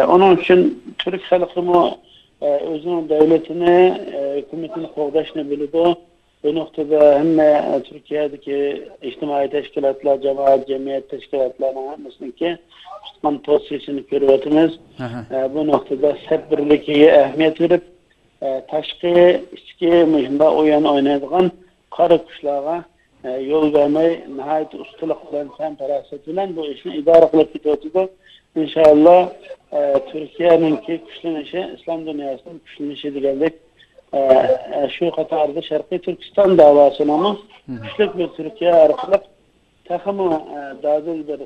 Onun için Türk halkımı özünün devletini, hükümetini qoğdaşını bildi. Bu noktada hem Türkiye'deki içtimai teşkilatlar, cemaat, cemiyet teşkilatlarının hemmesinki tutman pozisyonu görüyorsunuz. Bu noktada hep birlikiye ehemmiyet verip taşkı, içki mühimde oynayan karı kuşlara yol vermeyi nihayet ustalık bilen, sen feraset bilen bu işini idare kılıp gidiyordu. İnşallah Türkiye'ninki güçlenişi, İslam dünyasının güçlenişi digeldik. Şu Katar'da Şarkı Türkistan davasına mı güçlük bir Türkiye arkalık takımı dadil bir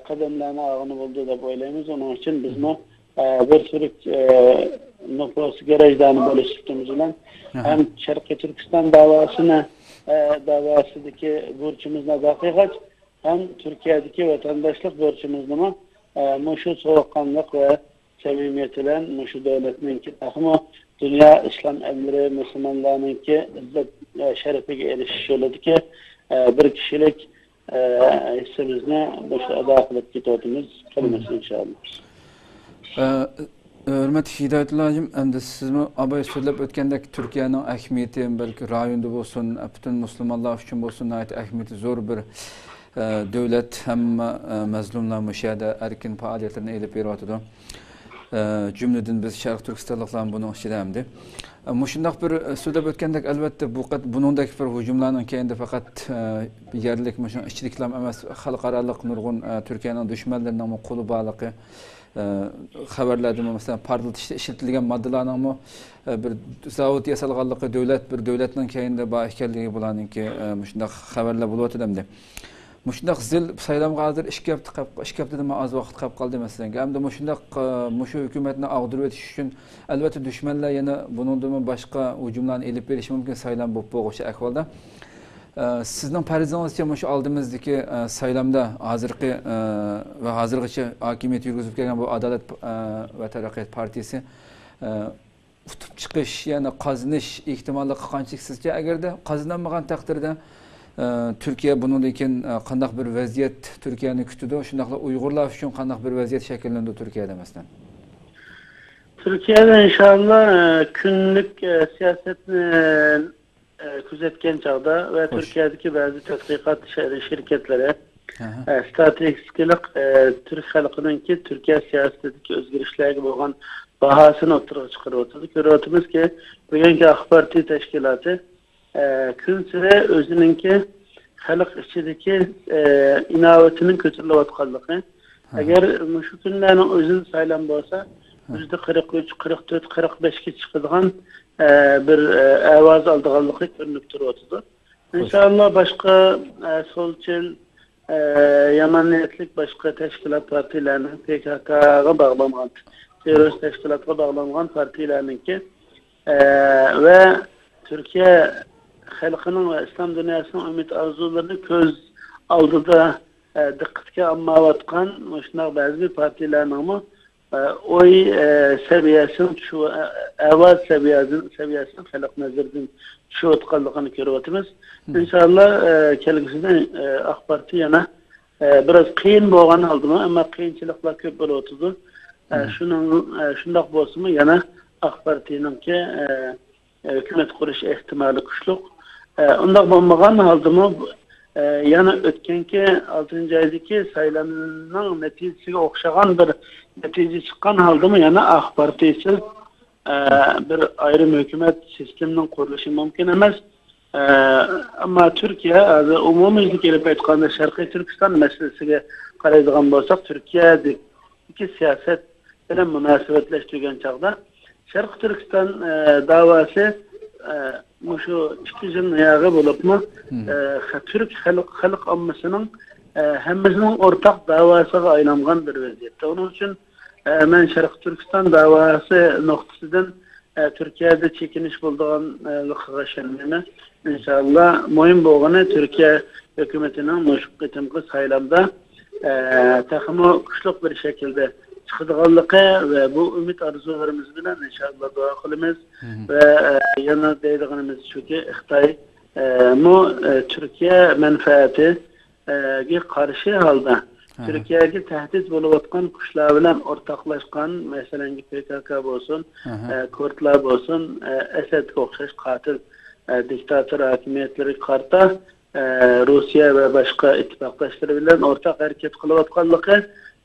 kademlerine ağını buldu da böyleyimiz. Onun için biz mi bir Türk nüfusu garajlarını böyle çıktığımızla hem Şarkı Türkistan davasındaki borcumuzla dakikaç hem Türkiye'deki vatandaşlık borcumuzla mı muşu soğukkanlık ve sevimiyetilen muşu devletininki takımı dünya İslam emri Müslümanlarınki izzet şerefiga erişiş yo'lida ki bir kişilik hissimizni ada qilib ketayotimiz qilamiz inşallah. Hürmetli Hidayetullah'cığım, endi sizmi abay so'zlab o'tgandek Türkiye'nin ahmiyeti belki rayonda bo'lsin, bütün Müslümanlar için bo'lsin, ahmiyeti zo'r bir devlet hem mazlumlar müşahede erkin faaliyetlerini elip veriyordu. Cümleden biz Şarkı Türkistanlıkların bunun içindeydi. Muşundaq bir söylep ötkendek elbette bunundaki bir hücumlarının kendi fakat yerlik muşun içliklam emas xalqaralıq nurgun Türkiye'nin düşmanlarının kolu bağlıqı haberlerde mesela parlatışta işletilgen maddelerinin mu bir zavod yasalğanlığı devlet bir devletinin kendi bağışkerliği bulanın ki muşundaq haberler buluyordu demdi. Muşundaq zil saylamga hazır 2 haftadan az vaqt qolib qoldi masalan. Hamda muşundaq mushu hukumatni ag'dirib o'tish uchun albatta dushmanlar yana buningdan boshqa hujumlarni elib berishi mumkin saylam bo'lib bo'g'ish ahvolda. Sizning farzingizcha mushu oldimizdagi saylamda hozirgi va hozirgacha hokimiyat yurgizib kelgan bu Adolat va Taraqqiyot partiyasi tutib chiqish, yana qozonish ehtimolli qanchalik sizcha agarda qozonolmagan taqdirda Türkiye bunundan qandaq bir vaziyat Türkiye'ni kutudi, shundaqla Uyg'urlar uchun qandaq bir vaziyat shakllandi Türkiye'de mesela? Türkiye'de inşallah günlük siyasetini kuzetken çağda ve Türkiye'deki bazı tatbikat şirketlere stratejiskilik Türk halkının ki Türkiye siyasetindeki özgürlüklerine olan bahasını ortaya çıkarıyordu. Görüyoruz ki bugünkü AK Parti teşkilatı gün süre özününki halk içindeki inavetinin kötülüğü eğer şu günlerin özün sayılan olsa %43, 44, 45 ki çıkıdığın bir avaz aldığanlığı görünüp duruyordu. İnşallah başka solçul, yaman niyetlik başka teşkilat partilerinin PKK'ya bağlanan, terörist teşkilat'a bağlanan partilerinin ki ve Türkiye halkının ve İslam dünyasının ümit arzularını göz aldıda dikkatke almavatkan şunlar bazı partilerin ama oy seviyesinin şu avaz seviyesinin halk nazarının şu otkallıqını görüyoruz. İnşallah kelgisinden AK Parti yana biraz kıyın boğan aldı mı ama kıyınçılıkla köp oluyordu. Şundak bolsun mu yana AK Parti'nin ki hükümet kuruş ihtimali güçlük. Ondan bulmagan aldı mı yana ötkenki 6. aydaki saylanının neticesiyle okşagan bir netice çıkan aldı mı yana AK Parti'si bir ayrım hükümet sisteminin kuruluşu mümkün emez. Ama Türkiye umumiylik gelip aytqanda Şarkı Türkistan meselesiga qaraydigan bolsak Türkiye'deki siyaset bilen münasebetleştirgen çağda Şarkı Türkistan davası şu 2 yılın ayağı bulup mu Türk halk ammasının hemmesinin ortak davasıga aylangan bir vaziyette. Onun için ben Şarkı Türkistan davası noktasından Türkiye'de çekiniş bulduğanlıqqa şenmeme inşallah mühim boğanı Türkiye hükümetinin müşkütümkü saylamda takımı güçlük bir şekilde çıkıdığanlıqı ve bu ümit arzularımız bilen inşallah dua kılımız ve yana deydiğimiz şu ki Xitay Türkiye menfaati karşı halda Türkiye'ye tehdit buluvatkan kuşlar bilen ortaklaşkan mesela PKK olsun, Kürtler olsun, Esed'e okşaş katil diktatör hakimiyetleri karta Rusya ve başka ittifaktaşları bilen ortak hareket kılıvatkanlığı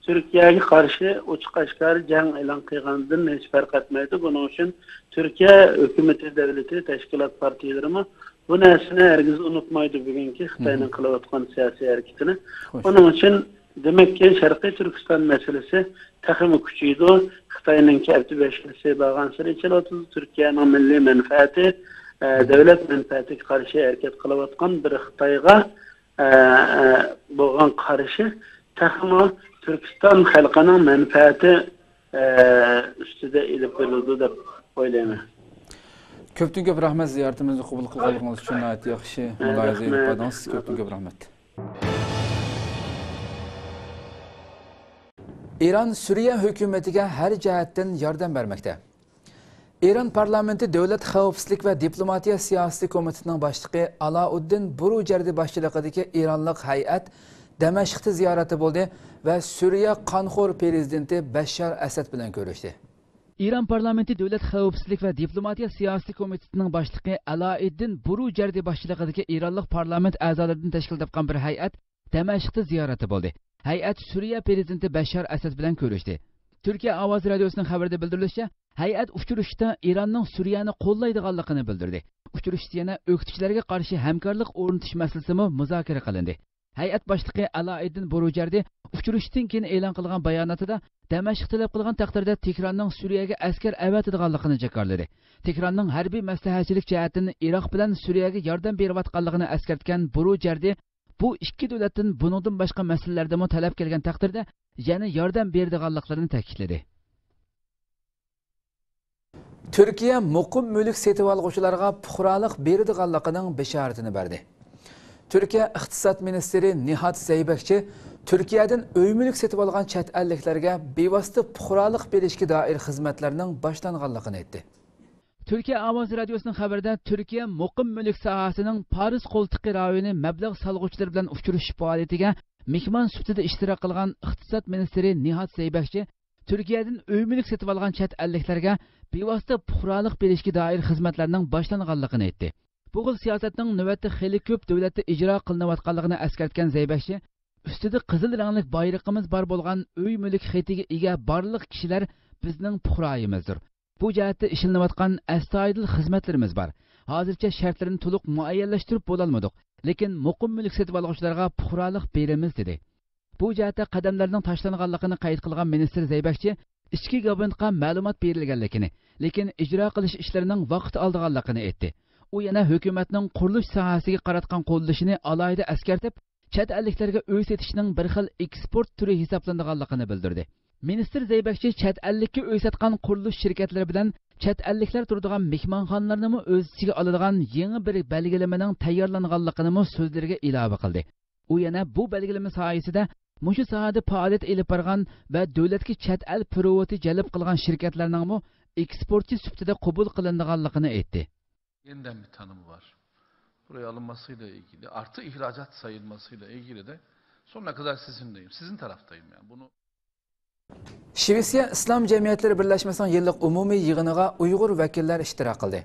Türkiye'ye karşı uçuk aşkarı can elan kıyğandığını hiç fark etmeydi. Bunun için Türkiye hükümeti devleti teşkilat partilerimi bu nesini herkes unutmaydı bugünkü Xitay'ın kılıvatkan siyasi hareketini. Onun için demek ki Şarkı Türkistan meselesi takımı küçüydü. Xitay'ın kâbti beşlisi bağın sıra içilotu. Türkiye'nin milli menfaati, devlet menfaati karşı hareket kılıvatkan bir Xitay'a bağın karşı takımı Türkistan halkının menfaati üstüde ilip verildi dep oylayman. Köptün köp rahmet ziyaretimizni qabul qilganingiz uchun ayt yaxshi mulohaza qilib qo'ydingiz. Köptün köp rahmet. İran Suriye hükümetiga har jihatdan yordam bermoqda. İran parlamenti Davlat xavfsizlik va diplomatiya siyosiy komitetining boshlig'i Alauddin Burujardi boshchiligidagi İranlik hay'at Damashqda ziyorati bo'ldi va Suriya qonxo'r prezidenti Bashar Asad bilan ko'rishdi. İran parlamenti Davlat xavfsizlik va diplomatiya siyosiy komitetining boshlig'i Alauddin Burujardi boshchiligidagi İranlik parlament a'zolaridan tashkil topgan bir hay'at Damashqda ziyorati bo'ldi. Hay'at Suriya prezidenti Bashar Asad bilan ko'rishdi. Turkiya Ovoz radiosining xabarida bildirilishicha, hay'at uchrashishda Iranning Suriyani qo'llaydiganligini bildirdi. Uchrashishda yana o'qituvchilarga qarshi hamkorlik o'rnatish masalasi muzokara qilindi. Hay'at boshlig'i Alauddin Burujardi uchrashishdan keyin e'lon qilgan bayonotida Damashq talab qilgan taqdirda Tehronning Suriyaga askar avatadiganligini jakarladi. Tehronning harbiy maslahatchilik jihatdan Iroq bilan Suriyaga yordam berayotganligini eskartgan Burujardi bu ikki davlatdan buningdan boshqa masalalardami talab kelgan taqdirda yana yordam beradiganliklarini ta'kidladi. Türkiye muqim mülk setib olg'uvchilarga puxraliq beradiganligining bishoratini berdi. Türkiye iqtisod ministri Nihat Zeybekchi Türkiye'den uy mülk setib olgan chet elliklarga bevosita puxraliq berishga doir xizmatlarning boshlanganligini aytdi. Türkiye Ovoz Radiosuning xabarida Türkiye muqim mülk sohasining Paris qo'ltiqi rayoni mablag' solg'uvchilar bilan uchrashish faoliyatiga mehmon sifatida ishtirok qilgan iqtisod ministri Nihat Zeybekchi Türkiye'den uy mülk setib olgan chet elliklarga bevosita puxraliq berishga doir xizmatlarning boshlanganligini aytdi. Bu xil siyosatning navbatda xeyli ko'p davlatda ijro qilinayotganligini eskartgan Zeybekchi ustida qizil rangli bayrog'imiz bor bo'lgan uy mülk xetiga ega barliq kishilar bizning puxroyimizdir. Bu jihatda ishlanayotgan astoydil xizmatlarimiz bor. Hozircha shartlarni to'liq muayyanlashtirib bo'lolmadik, lekin muqim mülk setib oluvchilarga puxroliq beramiz dedi. Bu jihatda qadamlarning tashlanganligini qayd qilgan ministr Zeybekchi ichki gabinetga ma'lumot berilganligini, lekin ijro qilish ishlarining vaqt oldiganligini aytdi. U yana hukumatning qurilish sohasiga qaratgan qo'llashini alohida eskartib, chet elliklarga uy setishning bir xil eksport turi hisoblanadiganligini bildirdi. Ministr Zeybekchi chet ellikka uy satgan qurilish shirkatlari bilan chet elliklar turadigan mehmonxonalarni o'z ichiga oladigan yangi bir belgilamaning tayyorlanganligini so'zlariga ilova qildi. U yana bu belgilama sohasida mushu sohada faoliyat olib borgan va davlatga chet el pirovati jalb qilgan shirkatlarning eksportchi sifatida qabul qilinadiganligini aytdi. Yeniden bir tanımı var. Buraya alınmasıyla ilgili, artı ihracat sayılmasıyla ilgili de sonuna kadar sizindeyim. Sizin taraftayım yani. Bunu Şivesiya İslam Cemiyetleri Birleşmesining yillik umumiy yig'iniga Uyg'ur vakillar ishtirok qildi.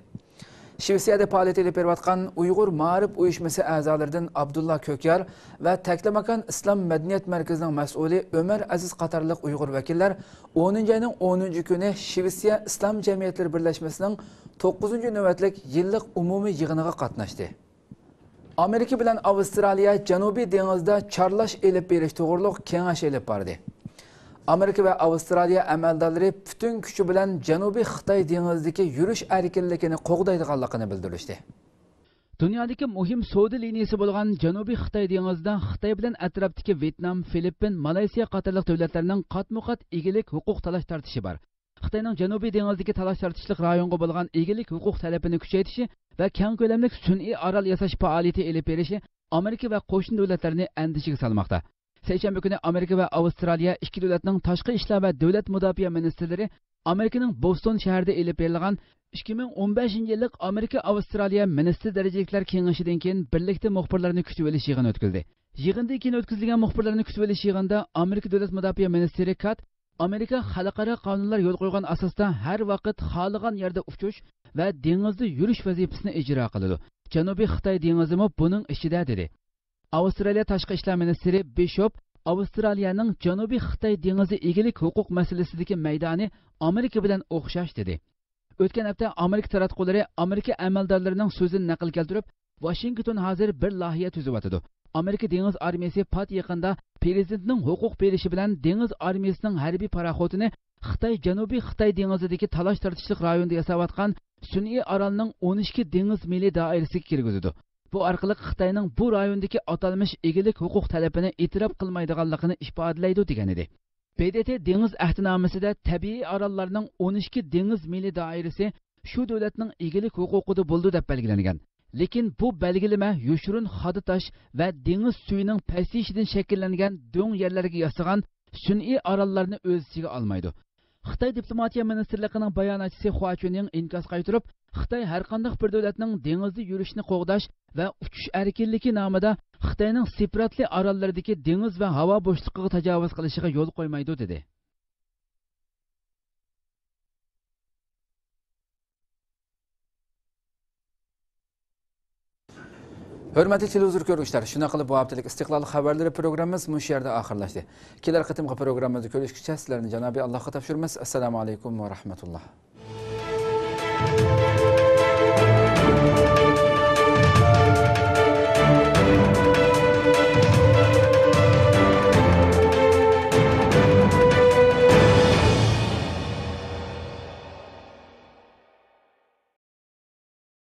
Shivesiyada faoliyat olib berayotgan Uyg'ur ma'rif uyushmasi a'zolaridan Abdullah Ko'kyar va Taklamakan Islom madaniyat markazining mas'uli Ömer Aziz qatorliq Uyg'ur vakillar 10 oyning 10 kuni Shivesiya İslam Cemiyetleri Birleşmesining 9-navbatlik yillik umumiy yig'iniga qatnashdi. Amerika bilan Avstraliya Janubiy dengizda chorlash elib berish to'g'riliq kengash elib bordi. Amerika ve Avustraliya amaldorlari butun kuchi bilan Janubiy Xitoy dengizidagi yurish erkinligini qo'g'daydiganligini bildirishdi. Dunyodagi muhim savdo liniyasi bo'lgan Janubiy Xitoy dengizida Xitoy bilan atrofdagi Vietnam, Filippin, Malayziya qatorliq davlatlarning qatma-qat egilik huquq talash tortishi bor. Xitoyning Janubiy dengizdagi talash tortishlik rayonga bo'lgan egilik huquq talabini kuchaytirishi va keng ko'lamli sun'iy orol yasash faoliyati olib berishi Amerika va qo'shni davlatlarni andishiga solmoqda. Seyşembe günü Amerika ve Avustraliya ikki davlatning tashqi ishlar va davlat mudofaa ministrlari Amerikaning Boston shahrida elib berilgan 2015-yillik Amerika Avustraliya ministr darajaliklar kengashidan keyin birlikda muxbirlarni kutib olish yig'ini o'tkazdi. Yig'indan keyin o'tkazilgan muxbirlarni kutib olish yig'inida Amerika davlat mudofaa ministri Kat Amerika xalqaro qonunlar yo'l qo'ygan asosda har vaqt xohlagan yerda uchish va dengizda yurish vazifasini ijro qiladi. Janubiy Xitoy dengizimi buning ichida dedi. Avustraliya tashqi ishlar ministri Bishop Avustraliyaning Janubiy Xitoy dengizi egilik huquq masalasidagi maydoni Amerika bilan o'xshash dedi. O'tgan hafta Amerika taratqullari Amerika amaldorlarining so'zini naql keltirib, Washington hozir bir loyiha tuzyapti. Amerika dengiz armiyasi pat yaqinda prezidentning huquq berishi bilan dengiz armiyasining harbiy paraxotini Xitoy Janubiy Xitoy dengizidagi talash tortishlik rayonida yasayotgan sun'iy orolning 12 dengiz mili doirasiga kirgizdi. Bu orqali Xitoyning bu rayondagi atalmish egilik huquq talabini e'tirof qilmaydiganligini ifodalaydi degan edi. PDT dengiz ahdnomasida tabiiy orollarning 12 dengiz mili doirasi shu davlatning egilik huquqida bo'ldi deb belgilangan. Lekin bu belgilama yoshirin xodi tosh va dengiz suyining pasayishidan shakllangan do'ng yerlarga yasagan sun'iy orollarni o'z ichiga olmaydi. Xitoy diplomatiya ministrligining bayonotchisi Hua Chunying inkos qaytirib, Xitoy har qanday bir davlatning dengizda yurishni qo'g'dash va uchish erkinligi nomida Xitoyning separatli orollaridagi dengiz va havo bo'shligiga tajovuz qilishiga yo'l qo'ymaydi dedi. Hörmətli televizor görüşlər, şuna qılıb bu haftalik istiqlal xəbərləri proqramımız bu yerdə axırlaşdı. Kelər qıtımqı proqramımızı görüşküçə sizlərini Cənab-ı Allah'a tapşırmaz. Assalamu aleykum və rahmetullah.